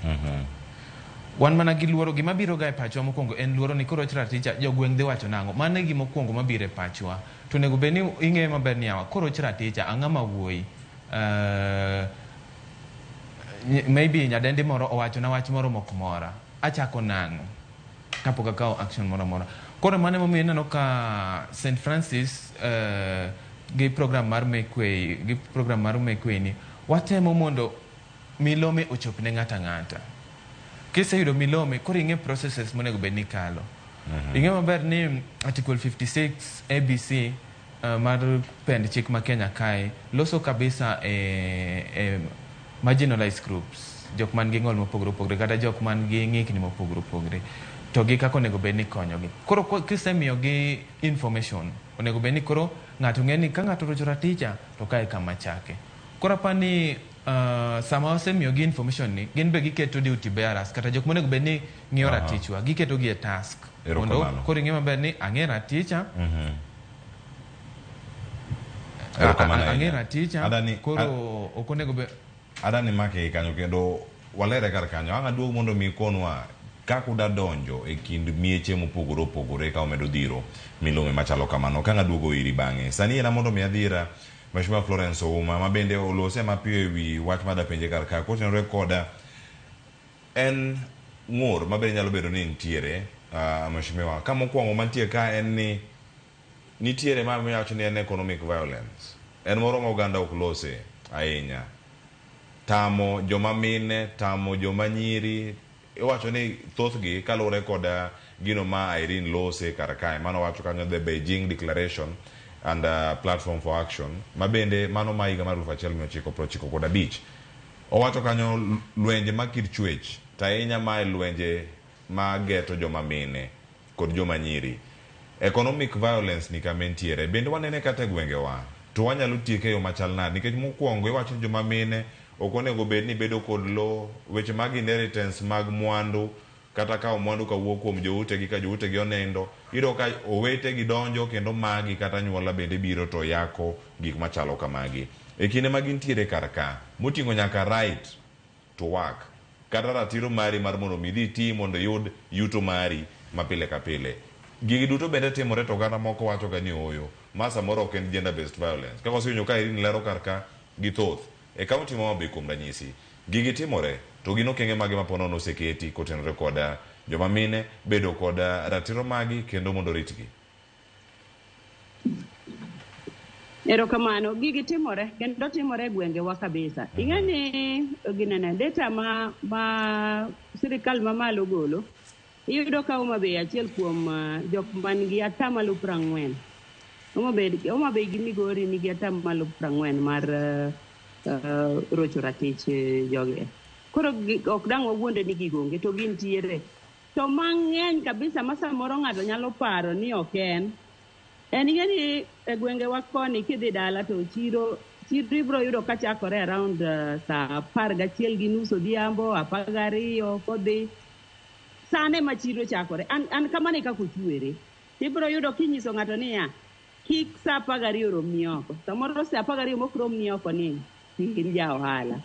Wan mana gi luoro gima biro ga e pachwa mokwongo en luoro ni koro chira ticha jogweng' dhi wacho nang'o. Mane gima mokwongo mabiro e pachwa. To nego be ni ing'eyo maber ni yawa koro chira ticha ang'ama wuoyi. Maybe nyadendi moro owacho na wach moro mokmora. Achako nang'o kapok akawo action moro. Koro mane momiyo ineno ka St. Francis gi program mar Make Way ni watemo mondo milome ochop ne ng'ata ng'ata. Kiseyudo milome koro ing'e processes monego bed ni kalo. Ing'e maber ni Article 56 ABC mar pend chik ma Kenya kae loso kabisa marginalized groups, jok man gi ng'ol mopogore opogore kata jok man gi ng'ikni mopogore opogore. To gi kako onego bed ni konyogi. Koro kisemiyo gi information, onego bed ni koro ng'ato ng'e ni ka ng'ato rocho raticha to kae kama chake. Koro apani sama osemiyo gi information ni, gin be giketo duty bearers kata jok monego bed ni ng'iyo ratichwa, giketo gi e task. Mondo koro ing'e maber ni ang'e raticha. Ang'e raticha. Koro ok onego bed adani make kanyo kendo walere kar kanyo anga duog mondo mi konwa kako da donjo e kind mieche mopogore opogore ka omedo dhiro milome machalo kamano ka duogo iri bang'e. Sani ena mondo mi adhira Mheshimiwa Florence Ouma ma bende olose mapiyo ewi wach mada penje kar ka kotenore koda en ng'ur ma bende nyalo bedo ni nitiere Mheshimiwa ka mokwongo mantie ka en ni nitiere ma miyacho ni en economic violence. En moro ma oganda ok lose ahinya. Tamo joma mine, tamo joma nyiri, iwacho ni thothgi kalure koda gino ma Irene lose kar kae mano wacho kanyo the Beijing Declaration and Platform for Action ma bende mano ma higa mar 1995 owacho kanyo lwenje ma kit chwech tainya ma lwenje ma geto joma mine kod joma nyiri. Economic violence ni kamentiere bende wanene kata gwengewa to wanyalo tieke yo machal nade nikech mokwongo iwacho joma mine ok onego bed ni bedo kod lo weche mag inheritance mag mwandu kata ka mwandu ka wuok kuom joutegi ka joutegi onendo iro ka owete gi donjo kendo magi kata nyuola bende biro to yako gik machalo kamagi e kinde ma gintiere kar ka moting'o nyaka right to work kata ratiro mari mar mondo mi dhi ti mondo yud yuto mari mapile ka pile. Gigi duto bende timore to oganda moko wacho ga ni oyo ma samoro ok en gender based violence kaka osewinjo ka Irene lero kar ka gi thoth e kaunti ma Homabay kuom ranyisi gigi timore to gin okenge magi mapono noseketi kotenore koda joma mine bedo koda ratiro magi kendo mondo ritgi. Erokamano gigi timore kendo timore gwengewa kabisa. Ing'eni ginene data ma sirikal mamalo golo iyudo ka Homabay achiel kuom jok man gi atamalo 40. Homabay gi Migori nigi atamalo 40 mar rocho ratich joge. Koro ok dang' wawuonde ni gigonge to gintiere. To mang'eny kabisa ma samoro ng'ato nyalo paro ni ok en ing'eni e gwengewa koni kidhi dala to chiro ibro yudo ka chakore around saa 11:30 odhiambo 12 kodhi sane ma chiro chakore an kamane kaka ochwere ibro yudo kinyiso ng'ato niya kik saa 12 romni oko samoro saa 12 mok romni oko ni in ja ohala.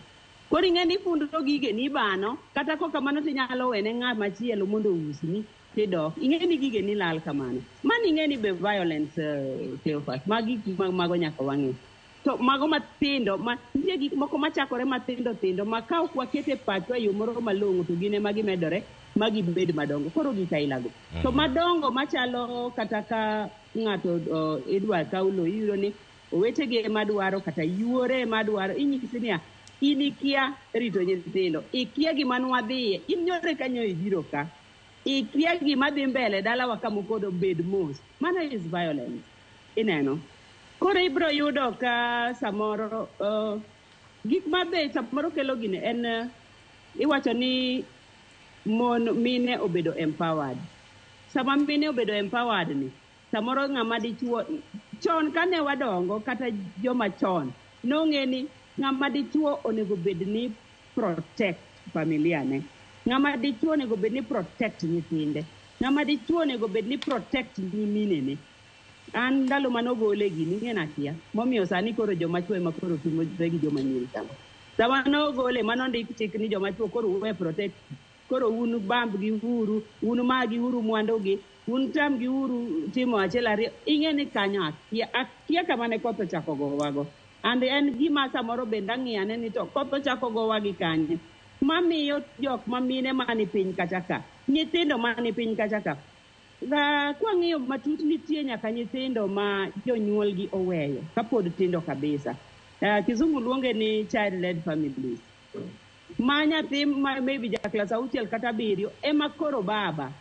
Koro ing'eni fundo gige ni bano kata ko kamano tinyalo wene ng'at machielo mondo usni tidok. Ing'eni gige ni lal kamano. Man ing'eni be violence Cleophas magi mago nyaka wang'e. To mago matindo nitie gik moko machakore matindo ma ka ok wakete pachwa yo moro malong'o to gine magi medore magi bed madongo. Koro gikailago. To madongo machalo kata ka ng'ato idwa kaulo iyudo ni owetege madwaro kata yuore madwaro inyisi niya inikia rito nyithindo ikia gima nwadhiye inyore kanyo ibiro ka ikia gima dhi mbele dalawa kamokodo bed mos mana is violence ineno. Koro ibro yudo ka samoro gik mabe samoro kelo gine en iwacho ni mine obedo empowered. Sama mine obedo empowered ni samoro ng'ama dichuo chon kane wadongo kata joma chon nong'eni ng'ama dichuo onego bed ni protect familia ne. Ng'ama dichuo nego bed ni protect nyithinde. Ng'ama dichuo nego bed ni protect nyimine ne. An ndalo manogole gini ng'ena kia. Momiyo sani koro joma chwe ma koro timo gi joma nyiri kama. Sama nogole manondik chik ni joma chwe koro we protect. Koro unu bamb gi uru, unu magi uru mwandogi, unu tam gi uru timo achiel ariyo. Ing'eni kanyo akia kama ne koth ochako gowago. And en gima samoro bende ang'iyane ni to koth ochako gowagi kanye. Mamiyo jok mamine mani piny kacha ka. Nyithindo mani piny kacha ka. Kwang'iyo matut nitie nyaka nyithindo ma jonyuolgi oweyo kapod tindo kabisa. Kizungu luonge ni child-led families. Ma nyathi maybe jaklas 6 kata 7 ema koro baba.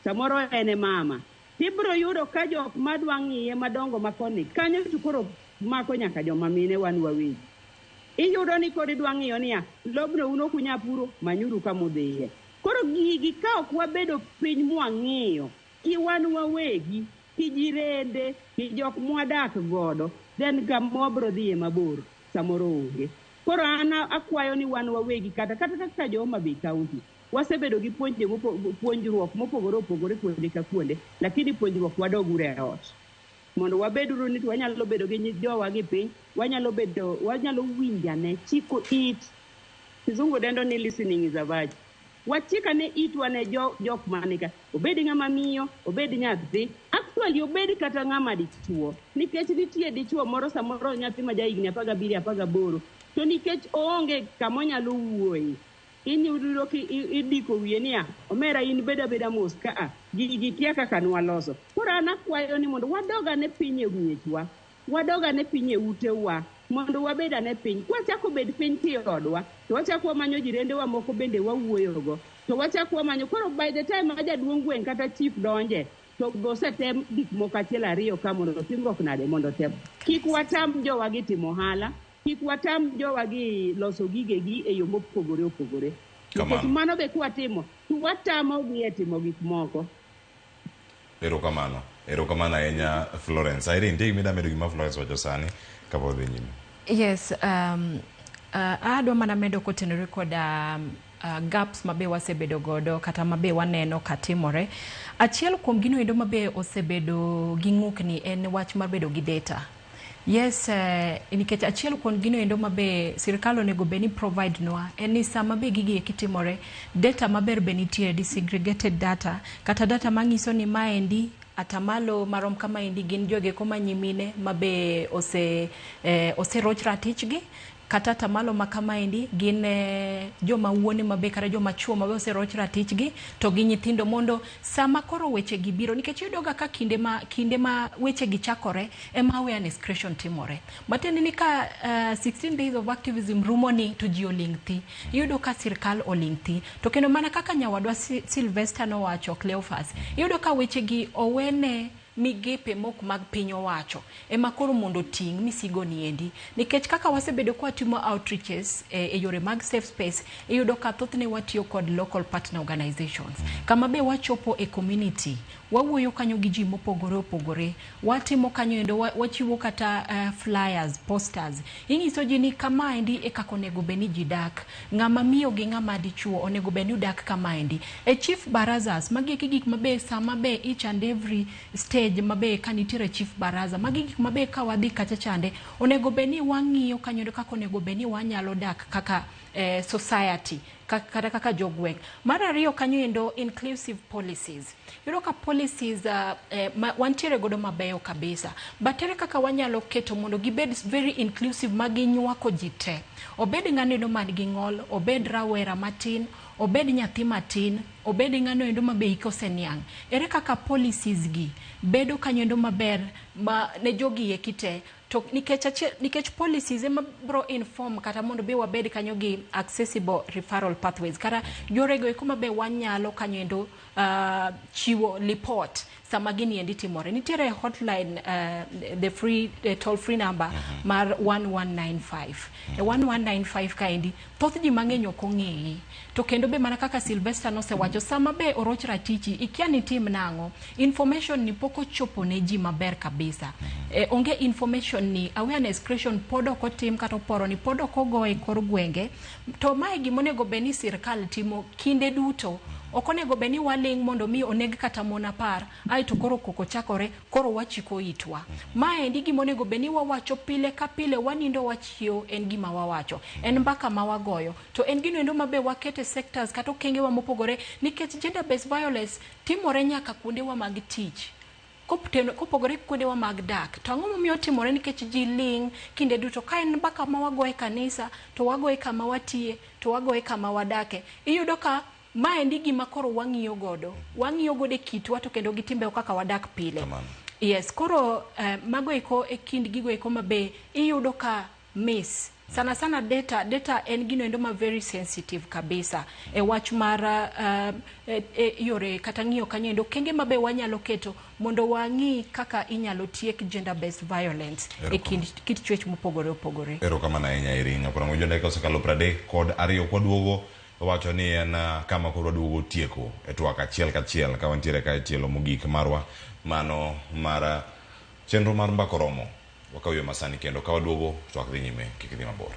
Samoro ene mama. Tibro yudo ka jok madwa ng'iye madongo makoni. Kanyo to koro mako nyaka joma mine wan wawegi. Iyudo ni kodi dwa ng'iyo niya, lobno uno kunya puro manyuru kamudhiye. Koro gigi ka ok wabedo piny mwang'iyo, ki wan wawegi, ki jirende, ki jok mwadak godo, then kamobro dhiye mabor, samoro onge. Koro ana akwayo ni wan wawegi kata jo Homa Bay County. Wasebedo gi puonjruok mopogore opogore kuonde ka kuonde, lakini puonjruok wadogure e ot. Mondo wabeduru ni wanyalo bedo gi jowa gi piny, wanyalo winjane chiko it. Kizungu dendo ni listening is a virtue. Wachika ne itwa ne jok manika. Obedi ng'ama miyo, obedi nyathi. Actually obedi kata ng'ama dichuo. Nikech nitie dichuo moro samoro nyathi ma jahigni 17, 18. To nikech oonge kama nyalo wuoyi. Inyudo ki idiko wiye niya, omera in beda mos ka gigi kia kaka nwaloso. Koro anakwayo ni mondo wadoga ne pinye miechwa, wadoga ne pinye utewa, mondo wabeda ne piny. Wachako bed piny kiodwa, to wachako wamanyo jirende wa moko bende wawuoyogo. To wachako wamanyo, koro by the time jaduong' gweng' kata chief donje, to gosetem gik moko achiel ariyo ka mondo timruok nade mondo tem. Kik watam jowa gi timo hala. Kik watam jowa gi loso gigegi e yo mopogore opogore. Nikech mano be kwatimo, watamo gi e timo gik moko. Erokamano ahinya Florence. Irene, nitie gima medo gima Florence wacho sani kapod dhi nyime. Yes, adwa mana medo kotenore kod gaps mabe wasebedo godo kata mabe waneno katimore. Achiel kuom gino endo mabe osebedo gi ng'ukni en wach mar bedo gi data. Yes, nikech achiel kuom gino endo mabe sirkal onego beni provide nwa en ni sama be gigi ekitimore data maber benitie disaggregated data kata data mangiso ni maendi atamalo marom kama endi gin joge koma nyimine mabe ose roch ratichgi kata tamalo makama endi gin joma wuone mabe kata joma chuo mabe ose roch ratichgi to gi nyithindo mondo sama koro weche gi biro nikech yudoga ka kinde ma weche gi chakore ema awareness creation timore matende ni ka 16 days of activism rumoni to ji oling'thi yudo ka sirkal oling'thi to kendo mana kaka nyawadwa Sylvester no wacho Cleophas yudo ka weche gi owene migepe mok mag piny owacho ema koro mondo ting' misigo niendi nikech kaka wasebedo kwa timo outreaches e yore mag safe space yudo ka thothne watiyo kod local partner organizations kama be wachopo e community wawuoyo kanyo gi ji mopogore opogore watimo kanyo endo wachiwo kata flyers posters inyiso ji ni kama endi e kako nego beni ji dak ng'ama miyo gi ng'ama dichuo onego beni dak kama endi e chief barazas magi gik mabe sama be each and every stage mabe kanitire chief baraza magi gik mabe ka wadhi kacha chande onego beni wang'iyo kanyo endo kako onego beni wanyalo dak kaka society kata kaka jogweng. Mara ariyo kanyo endo inclusive policies. Yudo ka policies wantiere godo mabeyo kabisa. Batere kaka wanyalo keto mondo gibed very inclusive maginyuako jite. Obed ng'ano endo man gi ng'ol, obed rawera matin, obed nyathi matin, obed ng'ano endo mabe ikose niang'. Ere kaka policies gi bedo kanyo endo maber ne jogi ekite to nikech policies ema bro inform kata mondo be wabed kanyo gi accessible referral pathways kata yorego eko mabe wanyalo kanyo endo chiwo report sama gini endi timore nitiere hotline the toll free number mar 1195 1195 ka endi thoth ji mang'eny ok ong'eye to kendo be mana kaka Sylvester nosewacho sama be oroch ratichi ikia ni tim nang'o information ni poko chopo ne ji maber kabisa onge information ni awareness creation podo ko tim kata poro ni podo ko go e kor gwenge to mae gimonego beni sirkal timo kinde duto okonego beni waling mondo mi oneg kata mona par ai to koro koko chakore koro wachiko itwa mae ndi gimonego beni wawacho pile ka pile wanindo wachio en gima wawacho en mbaka mawagoyo to en gino endo mabe wakete sectors kata okenge wa mopogore nikech gender based violence timore nyaka kuonde wa mag tich kopogore kuonde wa mag dak to ang'o momiyo timore nikech ji ling kinde duto ka en mbaka mawagoye kanisa to wagoye kama watie to wagoye kama wadake iyudo ka mae ndi gima koro wang'iyo godo kitwa to kendo gitimbe kaka wadak pile yes koro mago iko e kind gigo iko mabe iyudo ka miss sana data en gino endo ma very sensitive kabisa e wach mar yore kata ng'iyo kanyendo kenge mabe wanyalo keto mondo wang'i kaka inyalo tiek gender based violence e kind kit chwech mopogore ero kama na enya iringa kwa ngojo ndeka osekalo 30 kod ariyo kwa duogo wacho ni en kama koro duogo tieko e twak achiel kachiel ka wantiere ka tielo mogik marwa mano mara chenro mar mbakoromo wakawiyo masani kendo ka waduogo twak dhi nyime kik dhi mabor.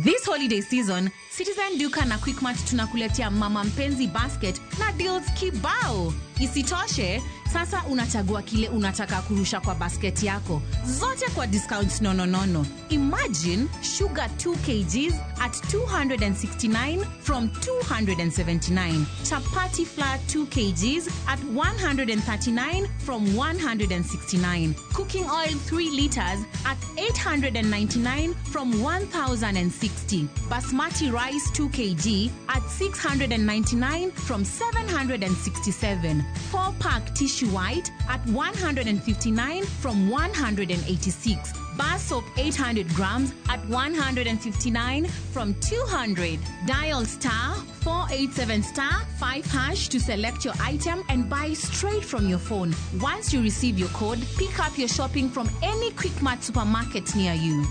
This holiday season, Citizen Duka na Quickmart tunakuletea Mama Mpenzi Basket na deals kibao. Isitoshe, sasa unachagua kile unataka kurusha kwa basket yako. Zote kwa discounts no. Imagine sugar 2 kgs at 269 from 279. Chapati flour 2 kgs at 139 from 169. Cooking oil 3 liters at 899 from 1060. Basmati rice 2 kg at 699 from 767. 4-pack tissue white at 159 from 186. Bar soap 800 grams at 159 from 200. Dial star 487 star 5 hash to select your item and buy straight from your phone. Once you receive your code, pick up your shopping from any Quickmart supermarket near you.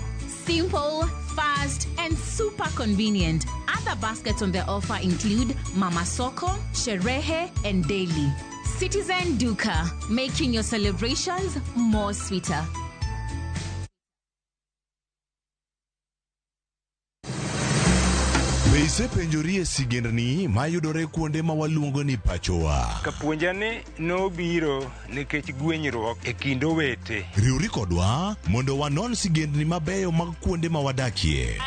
Simple, fast, and super convenient. Other baskets on the offer include Mama Soko, Sherehe, and Daily. Citizen Duka, making your celebrations more sweeter. Beise penjorie sigendni mayudore kuonde ma waluongo ni pachowa. Kapuonjani nobiro nikech gwenyruok e kind owete. Riuri kodwa mondo wanon sigendni mabeyo mag kuonde ma wadakie.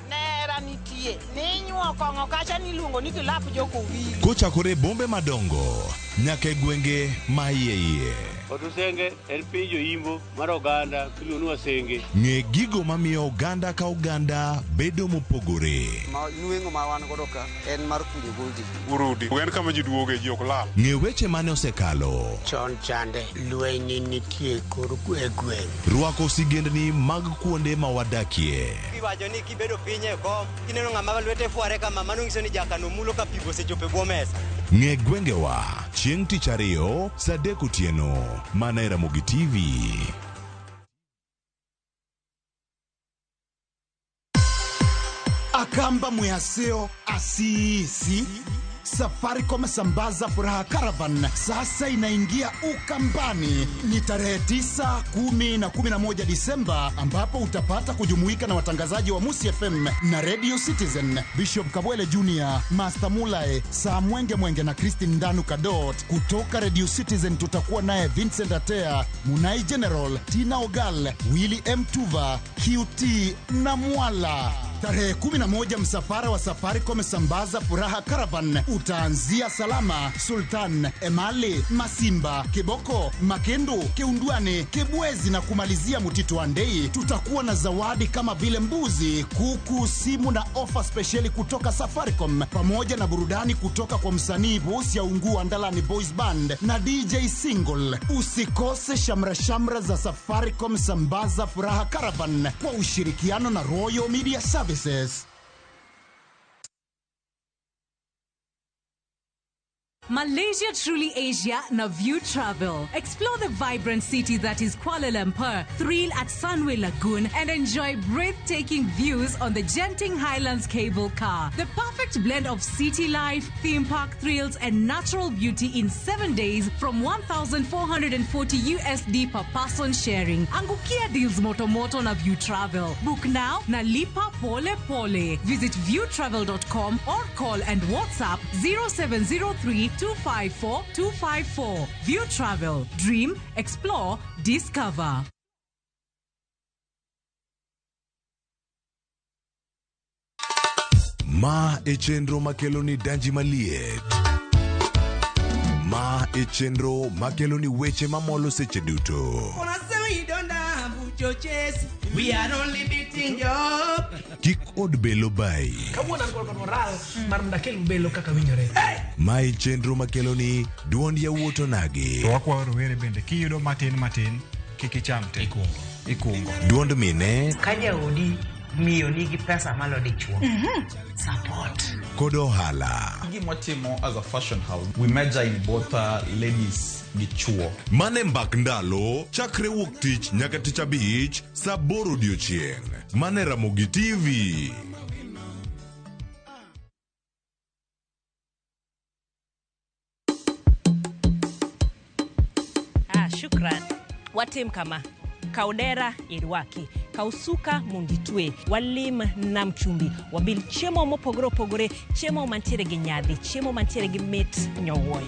Nera nitie. Ninyuo kongo kacha niluongo ni kilap joko wili. Kochakore bombe madongo nyaka e gwenge ma iye. Otusenge en pinjo imbo mar oganda kiluonu wasenge. Ng'e gigo mamiyo oganda ka oganda bedo mopogore. Nueng'o ma wan godo ka en mar kunyo goldi. Urudi. En kama ji duoge ji ok lal. Ng'e weche mane osekalo. Chon chande lweny nitie kor gweng'. Rwako sigendni mag kuonde ma wadakie. Iwacho ni kibedo piny e kom, kineno ng'ama lwete fuare kama mano ng'iso ni jakano mulo ka pigo sechope bwo mesa. Ng'e gwengewa chieng' tich ariyo saa 3 otieno mana e Ramogi TV. Akamba Mwaseo Asisi Safaricom sambaza furaha caravan sasa inaingia ukambani. Ni tarehe 9, 10 na 11 Disemba ambapo utapata kujumuika na watangazaji wa Musi FM na Radio Citizen, Bishop Kabwele Junior, Master Mulae, Samwenge Mwenge na Christine Ndanu Kadot. Kutoka Radio Citizen tutakuwa naye Vincent Atea, Munai General, Tina Ogal, Willy M. Tuva, QT na Mwala. Tarehe 11 msafara wa Safaricom sambaza furaha caravan utaanzia Salama, Sultan, Emali, Masimba, Kiboko, Makendo, Keundwane, Kibwezi na kumalizia Mutito Andei. Tutakuwa na zawadi kama vile mbuzi, kuku, simu na ofa speciali kutoka Safaricom, pamoja na burudani kutoka kwa msanii Bosi ya Ungu Andalani Boys Band na DJ Single. Usikose shamra za Safaricom sambaza furaha caravan kwa ushirikiano na Royal Media Services. Malaysia truly Asia na View Travel. Explore the vibrant city that is Kuala Lumpur, thrill at Sunway Lagoon, and enjoy breathtaking views on the Genting Highlands cable car. The perfect blend of city life, theme park thrills, and natural beauty in 7 days from $1,440 USD per person sharing. Angukia deals motomoto na View Travel. Book now na lipa pole pole. Visit viewtravel.com or call and WhatsApp 0703-254-254. View Travel. Dream, explore, discover. Ma e chenro makeloni danji maliet. Ma e chenro makeloni weche mamolo seche duto. We are only beating job. Kik od belo bai. Kawuono an kod moral mar dakel belo kaka winjore. Ma e chenro makeloni duond yawuoto nagi. To wakwayo rowere bende kiyudo matin kik icham te. Ikungo. Duond mine. Ka jaodi miyo nigi pesa malo dichuo. Support. Kod ohala. Gimotimo as a fashion house, we measure in both ladies gi chuo. Mane mbak ndalo chakre wuok tich nyaka tich abich saa 8 odiechieng'. Mane Ramogi TV. Shukran. Watim kama kaudera irwaki kausuka munditwe walim nam chumbi wabil chiemo mopogore opogore, chiemo mantiere gi nyadhi, chiemo mantiere gi mit nyowoyo.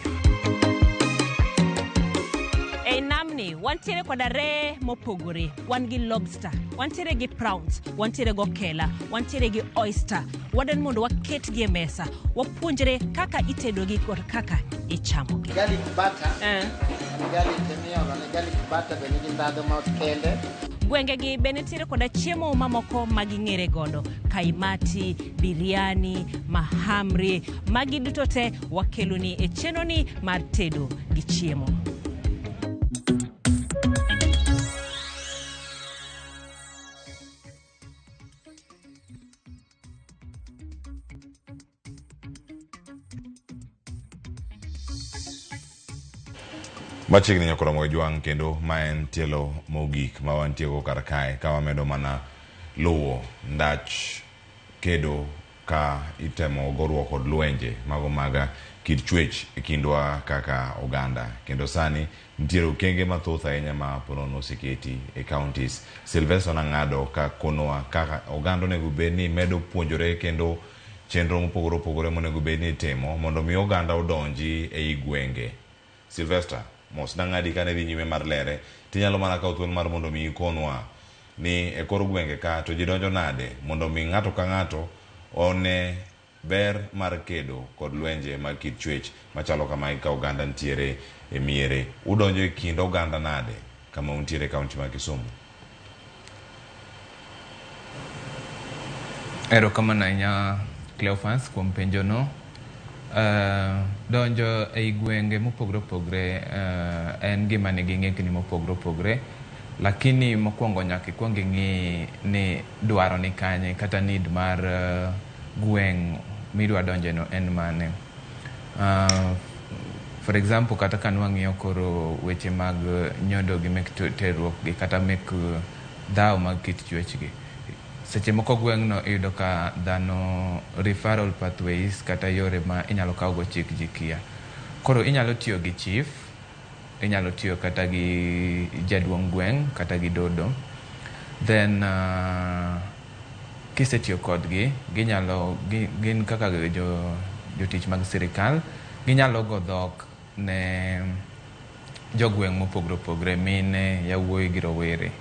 Namni wantiere koda re mopogore, wan gi lobster, wantiere gi prawns, wantiere go kela, wantiere gi oyster. Wadan mondo waket gi mesa, wapuonjre kaka itedo gi kod kaka ichamo gi. Garlic butter. Garlic butter benigi ndado ma kende. Gwenge gi benetiere koda chiemo mamoko maging'ere godo, kaimati, biriani, mahamri, magi duto te wakeloni e chenoni mar tedo gi chiemo. Machiegni nyakora mojwang' kendo ma en tielo mogik ma wantiego kar kae ka wamedo mana luwo ndach kedo ka itemo goruo kod lwenje mago maga kit chwech e kindwa kaka oganda. Kendo sani nitiere okenge mathoth ahinya ma ponono oseketi e counties. Sylvester Nang'ado ka konowa kaka oganda onego bed ni medo puonjore kendo chenro mopogore opogore monego bed ni itimo mondo mi oganda odonji e gwenge. Sylvester, mos Nang'adi kane dhi nyime mar lere, tinyalo mana kawo thuolo mar mondo mi ikonwa ni e kor gwenge ka to ji donjo nade mondo mi ng'ato ka ng'ato one ber mar kedo kod lwenje mag kit chwech machalo kama ka oganda ntiere e miere. Udonjo e kind oganda nade kama untiere kaunti ma Kisumu? Erokamano ahinya Cleophas kuom penjono. Donjo ei gwenge mopogore opogore en gima nigi ng'ekni mopogore opogore, lakini mokwongo nyaka ikwong ing'i ni dwaro ni kanye kata need mar gweng' midwa donjeno en mane. For example, kata kan wang'iyo koro weche mag nyodo gi mek terruok gi kata mek dhaw mag kit chwech gi, seche moko gweng'no iyudo ka dhano referral pathways kata yore ma inyalo kawo go chik ji kia. Koro inyalo tiyo gi chief, inyalo tiyo kata gi jaduong' gweng' kata gi dodo. Then kisetiyo kodgi, gin kaka jotich mag sirikal, ginyalo go dhok ne jogweng' mopogore opogore, mine, yawuoyi gi rowere.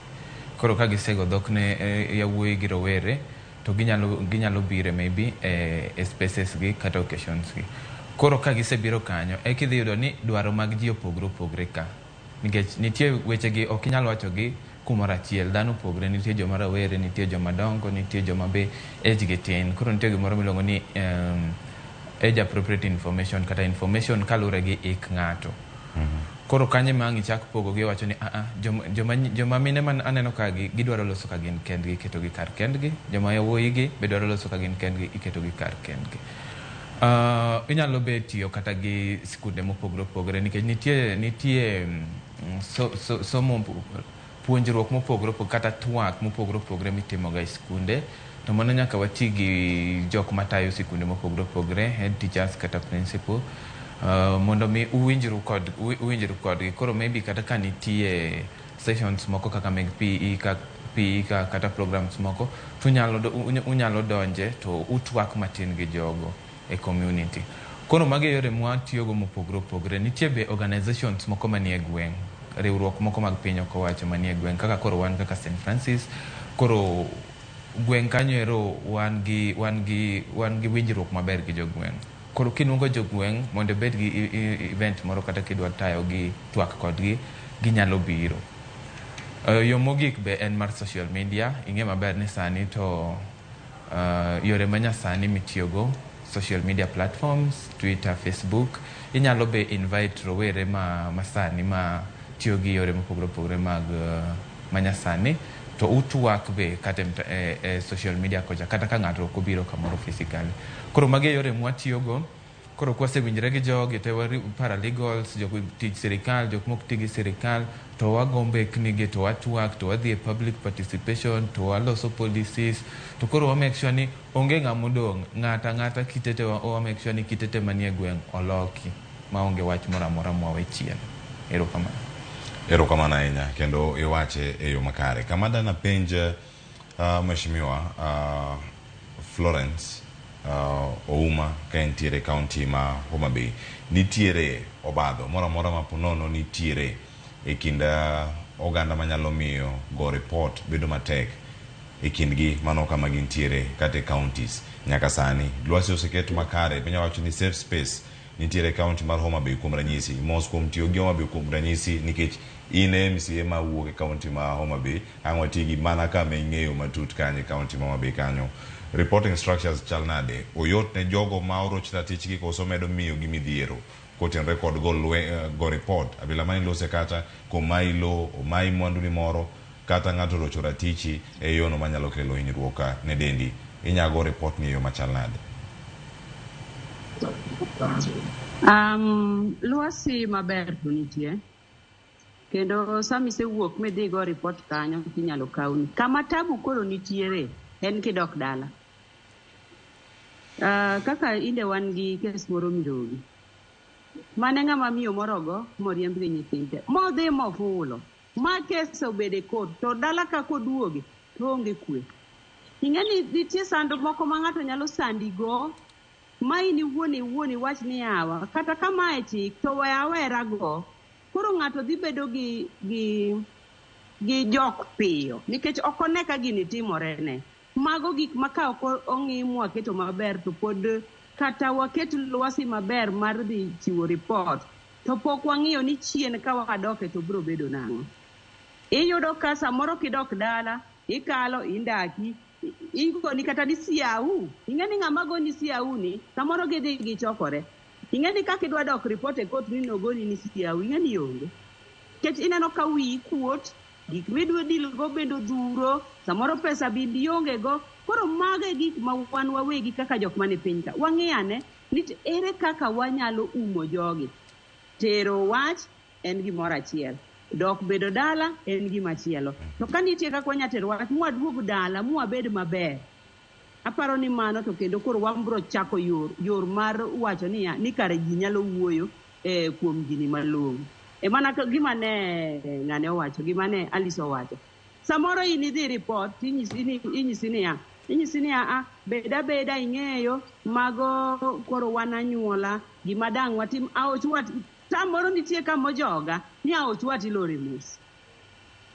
Koro ka gisego dhok ne yawuoyi gi rowere, to ginyalo bire maybe e spaces gi kata occasions gi. Koro ka gisebiro kanyo, kidhi yudo ni dwaro mag ji opogore opogore ka. Nikech nitie weche gi ok inyal wacho gi kumoro achiel, dhano opogore, nitie joma rawere, nitie joma dongo, nitie joma be age gi tin. Koro nitie gimoro miluongo ni age appropriate information kata information kalure gi ik ng'ato. Koro kanye mang ichak pogo gi wacho ni joma mine man aneno ka gidwaro loso ka gin kendgi iketo gi kar kendgi, joma yawuoyi gi be dwaro loso ka gin kendgi iketo gi kar kendgi. Inyalo be tiyo kata gi skunde mopogore opogore nikech nitie somo puonjruok mopogore opogore kata twak mopogore opogore mitimoga e skunde, to mano nyaka wati gi jok matayo sikunde mopogore opogore, head teachers kata principal, mondo mi uwinjru kodgi. Koro maybe kata ka nitie sessions moko kaka meg PE kata programs moko, unyalo donje to utwak matin gi jogo e community. Koro magi yore mwatiyogo mopogore opogore. Nitie be organizations moko manie gweng', riwruok moko mag piny ok owacho manie gweng', kaka koro wan kaka St. Francis. Koro gweng' kanyo ero wan gi winjruok maber gi jogweng'. Koro kinuongo jogweng' mondo bed gi event moro kata kidwa tayo gi twak kodgi, ginyalo biro. Yo mogik be en mar social media. Ing'e maber ni sani to yore manyasani mitiyogo, social media platforms, Twitter, Facebook, inyalo be invite rowere masani ma tiyo gi yore mopogore opogore mag manyasani, to utwak be kata social media koja kata ka ng'ato ok obiro kamoro physically. Koro magi yore mwatiyogo. Koro kwasewinjre gi jogi to paralegals, jok tij sirikal, jok mok tigi sirikal, to wagombe knige, to watwak, to wadhi e public participation, to waloso policies, to koro wa make sure ni onge ng'amodong', ng'ata kitete wa make sure ni kitete manie gweng' oloki maonge wach moro amora mwawe chien. Erokamano ahinya kendo iwache e yo makare. Kamada na penj Mheshimiwa Florence Ouma ka entiere kaunti ma Homa Bay, nitiere obadho moro amora ma ponono nitiere e kind oganda manyalo miyo go report bedo matek e kindgi mano kama gintiere kata counties nyaka sani. Lwasi oseket makare, piny owacho ni safe space nitiere kaunti mar Homa Bay kuom ranyisi, mos kuom tiyo gi Homa Bay kuom ranyisi nikech ine MCA ma wuok e kaunti ma Homa Bay, ang' wati gi mana kama ing'eyo matut kanyo kaunti ma Homa Bay kanyo. Reporting structures chal nade? Oyot ne jogo ma orochna tichgi koso medo miyo gi midhiero kotenre kod go report abila ma ilose kata komai lo omai mwandu ni moro kata ng'ato rocho ratichi e yono manyalo kelo hinyruok ne dendi, inyago report ni yo machal nade? Lwasi maber to nitie, kendo sami se wuok medhi go report kanyo kinyalo kauni. Kama tabu koro nitiere en kidok dala. Kaka inde wan gi kes moro Mirogi, mane ng'ama miyo morogo moriemb gi nyithinde modhi mofulo ma kes obede kod to dala ka koduoge to onge kwe. Ing'eni nitie sando moko ma ng'ato nyalo sandi go ma ini wuoni wach ni yawa kata kama e chik to wera go. Koro ng'ato dhi bedo gi jok piyo nikech ok one ka gini timore ne. Mago gik maka ok ong'i mwaketo maber to pod kata waket lwasi maber mar dhi chiwo report to pok wang'iyo ni chien ka wadoke to biro bedo nang'o. Iyudo ka samoro kidok dala ikalo indaki ingoni kata ni siau, ing'eni ng'ama goni siau ni samoro gidhi gichokore. Ing'eni kaka idwa dok report e court ni nogoni ni siau, ing'eni onge kech ineno ka wi kuot gik midwa dil go bendo dhuro, samoro pesa bindi onge go. Koro mage gik ma wan wawegi kaka jok mane piny ka wang'iyane ni ere kaka wanyalo umo jogi. Tero wach en gimoro achiel, dok bedo dala en gimachielo. To ka nitie kaka wanyatero wach mwaduog dala mwabed maber, aparo ni mano to kendo koro wambro chako yor mar wacho ni kare ji nyalo wuoyo kuom gini malong'o. Mana gima ne ng'ane owacho, gima ne Alice owacho. Samoro inidhi report inyisi niya beda ing'eyo mago koro wananyuola gima dang' watim aochwat. Samoro nitie kama joga ni aochwati lore mos.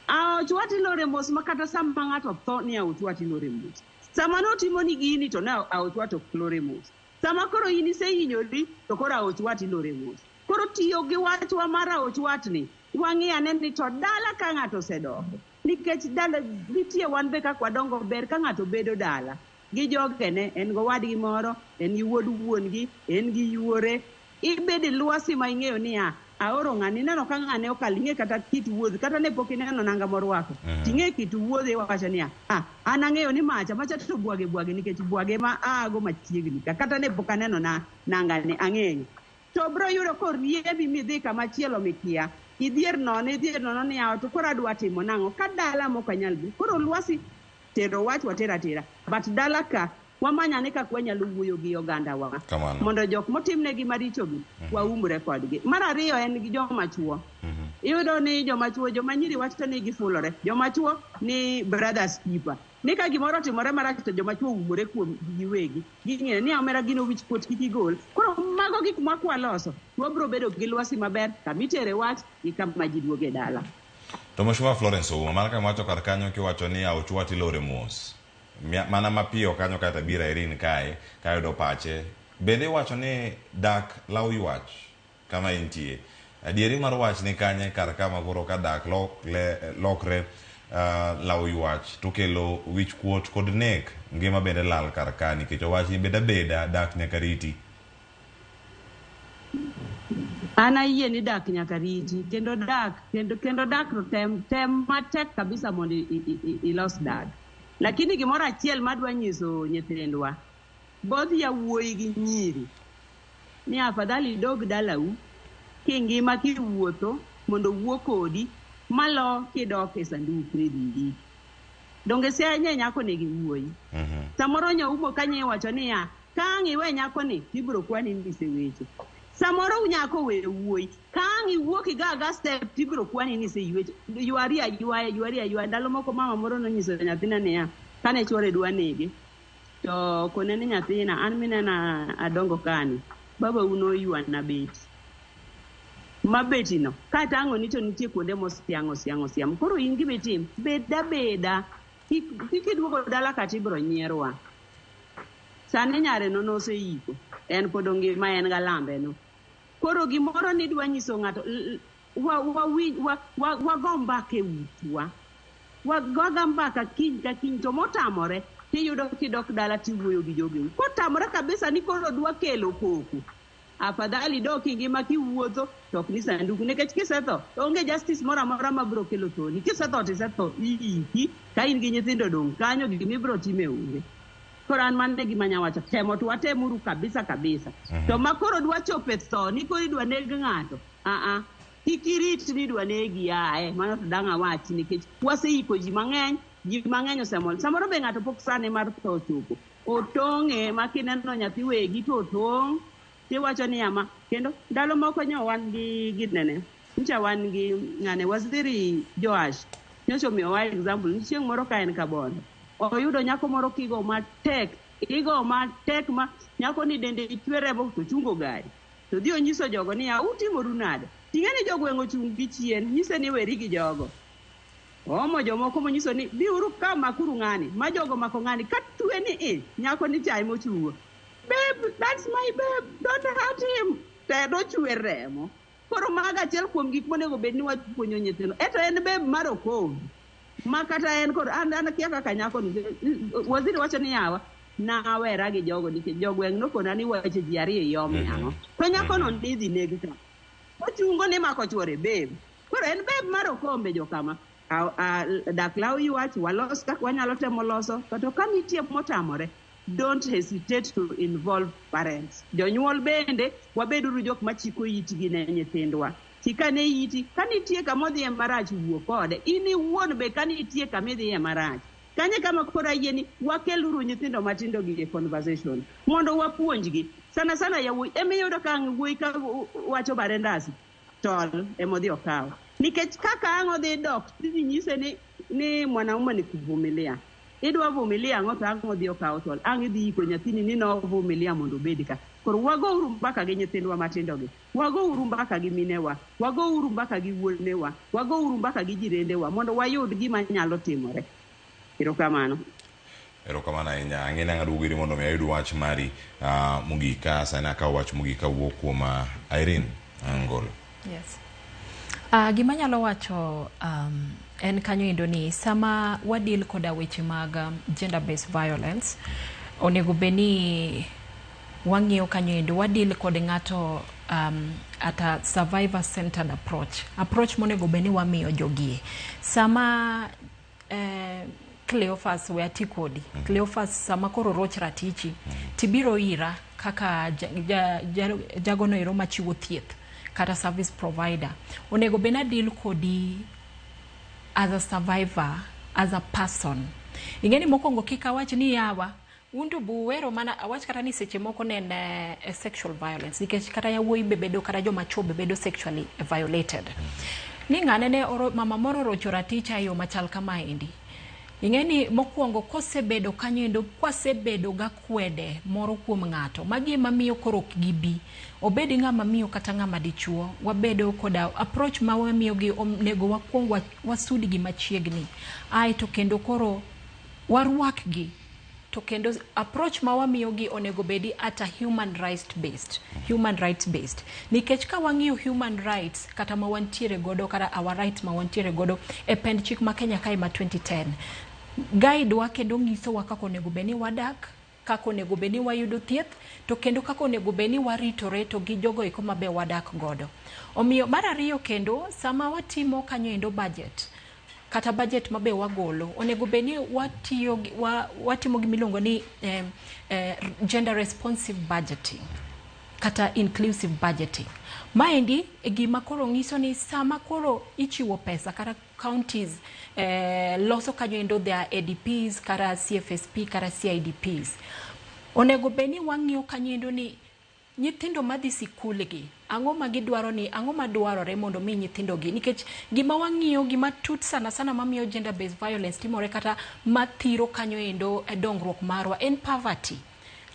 Aochwati lore mos makata sama ng'ato tho ni aochwati lore mos. Sama notimo ni gini to ne aochwato lore mos. Sama koro isehinyori to koro aochwati lore mos. Koro tiyo gi wachwa mar aochwatni wang'iyane ni to dala ka ng'ato osedoko. Nikech dala nitie wan be kaka wadongo ber ka ng'ato bedo dala gi jogene, en go wadgi moro, en gi wuod wuon gi, en gi yuore, ibede lwasi ma ing'eyo niya aoro ng'ani neno ka ng'ane okalinge kata kit wuoth kata ne pok ineno nanga morwako ting'e kit wuodhe wacho niya an ang'eyo ni macha to bwage nikech bwage ma ago machiegni kata ne pok aneno nangane ang'eyo to bro yudo koriebi midhi kamachielo mikia idhier nono ni yawa to koro adwa timo nang'o ka dala mokanyal bi koro lwasi tero wach watera but dala ka wamanyane kaka wanyalo wuoyo gi oganda wa mondo jok motimnegi maricho gi waumre kodgi. Mar ariyo en gi joma chuo. Iyudo ni joma chuo joma nyiri wacho ni gifulore, joma chuo ni brothers keeper. Ni ka gimoro timore marach to joma chuo umre kuom giwegi. Ging'e ni omera gino wich pot kikigol. Koro mago gik makwaloso. Wabro bedo gi lwasi maber kamitere wach gi kama ji duoge dala. To Mheshimiwa Florence Ouma mana kama wacho kar kanyo kiwacho ni ochwa tilore mos. Mana mapiyo kanyo kata bira Irene kae do pache bende wacho ni dak law ywach kama intie adieri mar wach ni kanye kar kama koro ka dak lokre law ywach to kelo wich kuot kod nek ngima bende lal kar ka nikech wach ni beda dak nyaka riti. Ana yie ni dak nyaka riti kendo dak tem matek kabisa mondo ilos dak. Lakini gimoro achiel madwa nyiso nyithindwa both yawuoyi gi nyiri ni afadhali dog dalau kingima kiwuotho mondo wuo kodi malo kidok e sanduk redhi donge se anya nyako ne giwuoyi samoro nyaumo kanye wacho ni ya ka ngiwe nyako ni ibro kwani ndise weche samoro nyako we wuoyi ka ngiwuoki ga step ibro kwani ni se weche yuaria ndalo moko mama moro no nyiso nyathina ne ya kane chore dwa nege to konene nyathina an minena adongo kani baba uno yuan na beti mabetino kata ang'o ni to nitie kuonde mosiang koro in gi betim beda kikidwogo dala kata ibro nyierwa sane nyare no seiko en pod ngima en galambe no koro gimoro ni dwa nyiso ng'ato wago mbaka utwa wagoga mbaka kiny ka kiny to motamore tiyudo kidok dala tiwuoyo gi jogeu kotamore kabisa ni koro dwa kelo koko afadhali dok ngima kiwuotho to ok ni sanduku nikech kisetho onge justice moro amora mabro kelo thoni kisetho tisetho iki ka in gi nyithindo dong kanyo gimibro time onge koro an mane gima nyawacho temo to watemuru kabisa to makoro dwa chope tho ni koro idwa neg ng'ato ikirit ni dwa negi yae mano to danga wachi nikech waseiko ji mang'eny osemol samoro be ng'ato pok sane mar tho chopo otong'e makineno nyathi wegi to otong' tiwacho ni ama kendo ndalo moko nyo wan gi gidnene ncha wan gi ng'ane waziri Joash nyocho miyowa example ni chieng' moro ka en Kabondo oyudo nyako moro kigo matek ma nyako ni dende ichwere bo to chungo gari to dhi onyiso jogo ni utimoru nade ting'eni jogweng'o chung' gi chien nyise ni weri gi jogo omo jomoko monyiso ni biuru ka makuru ng'ani ma jogo mako ng'ani ka tuwe ni nyako ni chai mochungo babe that's my babe don't hurt him tedo chwe remo koro maga achiel kuom gik monego bed ni wapuonjo nyithindo eto en babe mar okowi ma kata en kod an kia kaka nyako ni waziri wacho ni yawa na wera gi jogo nikech jogweng' nokona ni wache ji ariyo yome ang'o to nyako no ndidhi negi ka ochungo ni mako chwore babe koro en babe mar okombe jokama dak law ywach walos kaka wanyalo temo loso to ka nitie motamore don't hesitate to involve parents jonyuol bende wabeduru jok machiko itgi ne nyithindwa chikane iti kanitie kamodhi marach wuo kode ini wuon be kanitie kamidhi marach kanye kama kora yeni wakeluru nyithindo matindo gi conversation mondo wapuonjgi sana yawuoyi emiyudo ka wuoyi ka wacho barendasi tol emodhi okawo nikech kaka ang'o dhi dok tidhi nyise ni mwanaume ni kuvumilia idwa vumilia ang'o to ang'o dhi okawo tol ang' idhi iko nyathini ni novumilia mondo obed ka koro wagouru mbaka gi nyithindwa matindogi wagouru mbaka gi minewa wagouru mbaka gi wuonewa wagouru mbaka gi jirendewa mondo wayud gima nyalo timore. Erokamano ahinya ang'e ang'ado ugiri mondo mi ayud wach mari mugika sana ka wach mugika wuok kuom Irene Angolo. Yes. Gima nyalo wacho en kanyo endo ni sama wadil koda weche mag gender based violence onego beni wang'iyo kanyo endo wadil kod ng'ato at a survivor centered approach monego beni wamiyo jogie sama Cleophas we atikodi Cleophas sama koro roch ratichi tibiro ira kaka jagono ero machiwo thieth kata service provider onego bena deal kodi as a survivor, as a person. Ingeni mokongo kika wach ni yawa undu buwero mana awach kata ni seche moko ne sexual violence nikech kata yawuoyi bebedo kata joma chwo bebedo sexually violated. Ni ngane ne mama moro rocho raticha yo machal kama endi. Ingeni mokwongo kosebedo kanyo kwasebedo ga kwede moro kuom ng'ato magi mamiyo korok gibi obedi ng'ama miyo kata ng'ama dichuo wabedo koda approach ma wamiyo gi nego wakwongo wasudi gi machiegni ai to kendo koro warwak gi to kendo approach ma wamiyo gi onego bedi at a human rights based nikech ka wang'iyo human rights kata ma wantiere godo kata our rights ma wantiere godo e pend chik ma Kenya kae ma 2010 guide wa kendo ngiso wa kako nego beni wadak kako nego beni wayudo thieth to kendo kako nego beni waritore to gi jogo iko mabe wadak godo omiyo mar ariyo kendo sama watimo kanyo endo budget kata budget mabe wagolo onego beni watimo gimilongo ni gender responsive budgeting kata inclusive budgeting maendi gima koro ngiso ni sama koro ichiwo pesa kata counties loso kanyo endo their ADPs kata CFSP kata CIDPs onego beni wang'iyo kanyo endo ni nyithindo madhi sikul gi ang'o ma gidwaro ni ang'o ma dwarore mondo mi nyithindo gi nikech gima wang'iyo gima tut sana mamiyo gender based violence timore kata mathiro kanyo endo dongruok marwa en poverty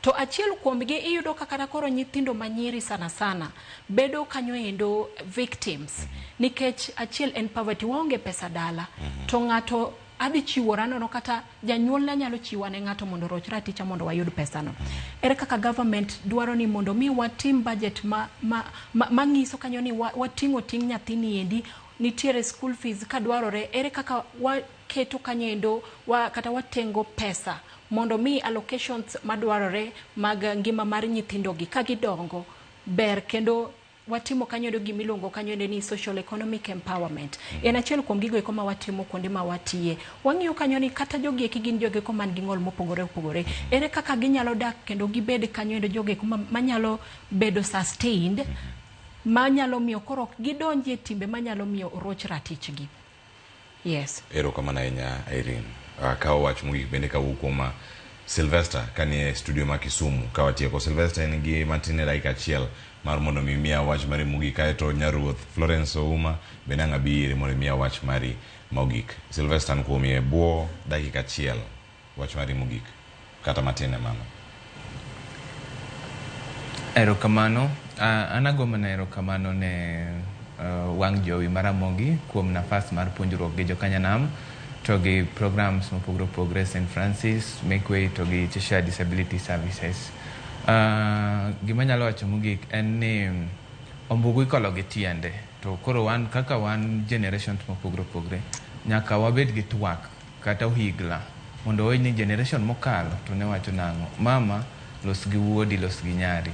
to achiel kuomgi iyudo kata koro nyithindo manyiri sana bedo kanyo endo victims nikech achiel en poverty waonge pesa dala to ng'ato adhi chiwora no kata janyuol na nyalo chiwane ng'ato mondo roch raticha mondo wayud pesa no ere kaka government dwaro ni mondo mi watim budget mangiso kanyo ni wating'o ting nyathini endi nitiere school fees ka dwarore ere kaka waketo kanyo endo kata watengo pesa mondo mi allocations madwarore mag ngima mar nyithindo gi ka gidongo ber kendo watimo kanyo endo gimilongo kanyo endo ni social economic empowerment en achiel kuom gigo eko ma watimo kuonde ma watie wang'iyo kanyo ni kata jogi eki gin joge ko man gi ng'ol mopogore ere kaka ginyalo dak kendo gibed kanyo endo joge ko manyalo bedo sustained manyalo miyo koro gidonje timbe manyalo miyo roch ratichgi yes ero kama na Irene kawa wach mogik bende ka ukoma Sylvester kanie studio ma Kisumu ka watieko Sylvester en gi matine like achiel mar mondo mia wach mari mogik kae to nyaruoth Florence Ouma bende ng'abire mondo mia wach mari mogik Sylvester nkomie buo dakika achiel wach mari mogik kata matine mano erokamano anagomo na erokamano ne wang jowi maramogi kuom nafas mar puonjruok gi jokanyanam to gi programs mopogore St. Francis, Make Way to gi Cheshire Disability Services. Gima nyalo wacho mogik en ni ombugu ikolo gi tiende to koro wan kaka wan generations mopogore nyaka wabed gi twak kata ohigla mondo ni generation mokalo to ne wacho nang'o mama los gi wuodi los gi nyari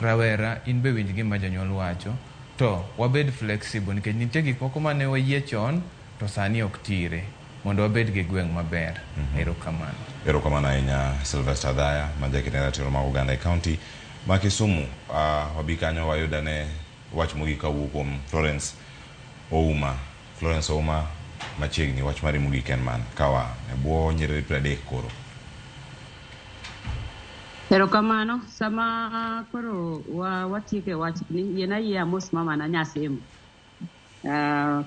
rawera in be winj gima janyuol wacho to wabed flexible nikech nitie gik moko mane wayie chon to sani ok tire mondo wabed gi gweng' maber erokamano ahinya Sylvester Dhaya ma jakene ratiro mag oganda e county ma Kisumu wabi kanyo wayudane wach mogik kawuok kuom Florence Ouma machiegni wach mari mogik en man kawa e bwo nyiriri 30 koro erokamano sama koro watieke wach ni yena yia mos mama na nyasemo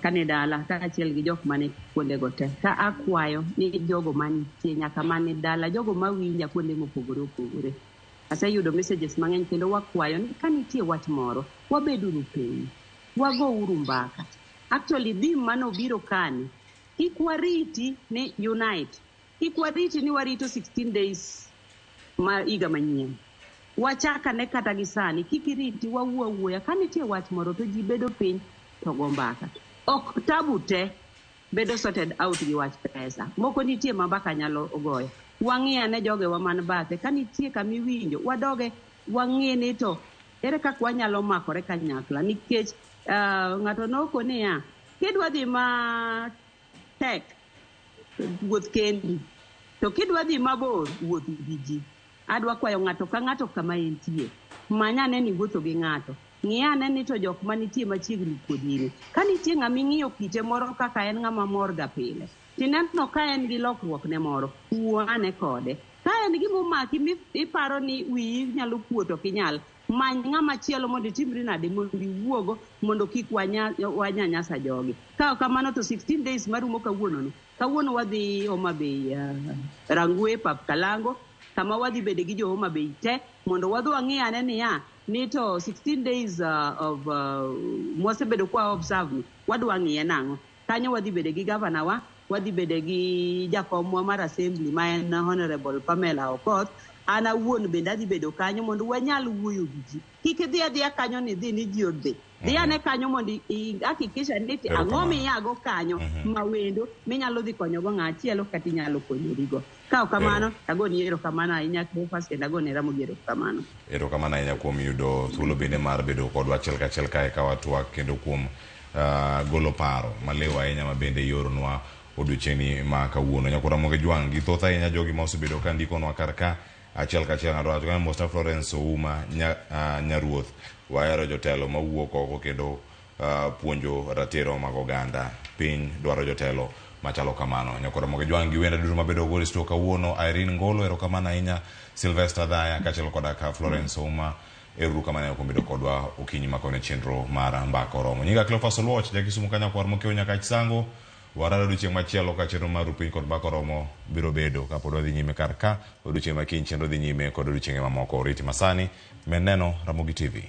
kane dala ka achiel gi jok mane kuonde go te ka akwayo ni jogo manitie nyaka mane dala jogo mawinja kuonde mopogore aseyudo messages mang'eny kendo wakwayo ni kanitie wach moro wabeduru piny wago uru mbaka actually theme mano biro kani kik wariti ni unite kik wariti ni warito 16 days ma iga manyien wachaka ne kata gisani kikiriti wawuoya kanitie wach moro to ji bedo piny to go mbaka ok tabu te bedo sorted out gi wach pesa moko nitie mabaka nyalo ogoyo wang'ia ne joge wa man bathe kanitie kamiwinjo wadoge wang'ie ni to ere kaka wanyalo makore kanyakla nikech ng'ato noko niya kidwa dhi ma tek wuoth kendi to kidwa dhi mabor wuoth gi ji. Adwa kwayo ng'ato ka ng'ato kama entie manya ne ni wuotho gi ng'ato ng'iyane ni to jok manitie machiegni kodi ka nitie ng'ama ing'iyo kite moro kaka en ng'ama mor ga pile tineno ka en gi lokruok ne moro wuone kode ka en gimomaki iparo ni wiyi nyalo kuoto kinyal many ng'ama chielo mondo itimri nade mondo iwuogo mondo kik wanyanyasa jogi. Ka kamano to 16 days marumo kawuono wadhi Homa Bay Rangwe pap Kalango kama wadhi bede gi jo Homa Bay te mondo wadhi wang'iyane niya ni to 16 days of mwasebedo kwa observe wadwa ng'iye nang'o. Kanyo wadhi bede gi governor wa, wadhi bede gi jakomwa mar assembly ma en Honorable Pamela Okoth. Ana wuon bende adhi bedo kanyo mondo wanyal wuoyo gi ji. Kik idhi adhiya kanyo ni dhi ni ji odhi. Dhi ane kanyo mondo ihakikisha ni ang'o miyago kanyo mawendo minyalo dhi konyogo ng'achielo kata inyalo konyorigo. Ka kamano agoni erokamano ahinya Cleophas kendo agoni Ramogi erokamano. Erokamano ahinya kuom yudo thuolo bende mar bedo kodwa achiel kachiel kae ka watwak kendo kuom golo paro malewo ahinya ma bende yoronwa odiochieng'ni ma kawuono. Nyakoro Ramogi Jwang' gi thoth ahinya jogi ma osebedo ka ndikonwa kar ka achiel kachiel ng'ato wacho kaka Musta Florence Ouma Nyaruoth wahero jotelo mawuok oko kendo puonjo ratiro mag oganda. Piny dwaro jotelo machalo kamano. Nyakoro Ramogi Jwang' gi wenda duto mabedo go risto kawuono. Irene Ngolo erokamano ahinya. Sylvester Dhaya kaachiel koda ka Florence Ouma erokamano kuom bedo kodwa okinyi makone chenro mar mbaka oromo. Nyinga Cleophas Oluoch jakisumo kanyakwar mokiewo nyaka chisango warado odiochieng' machielo ka chenro mar Rupiny kod mbaka oromo biro bedo kapod wadhi nyime kar ka odiochieng' makiny chenro dhi nyime kod odiochienge mamoko. Riti masani men neno Ramogi TV.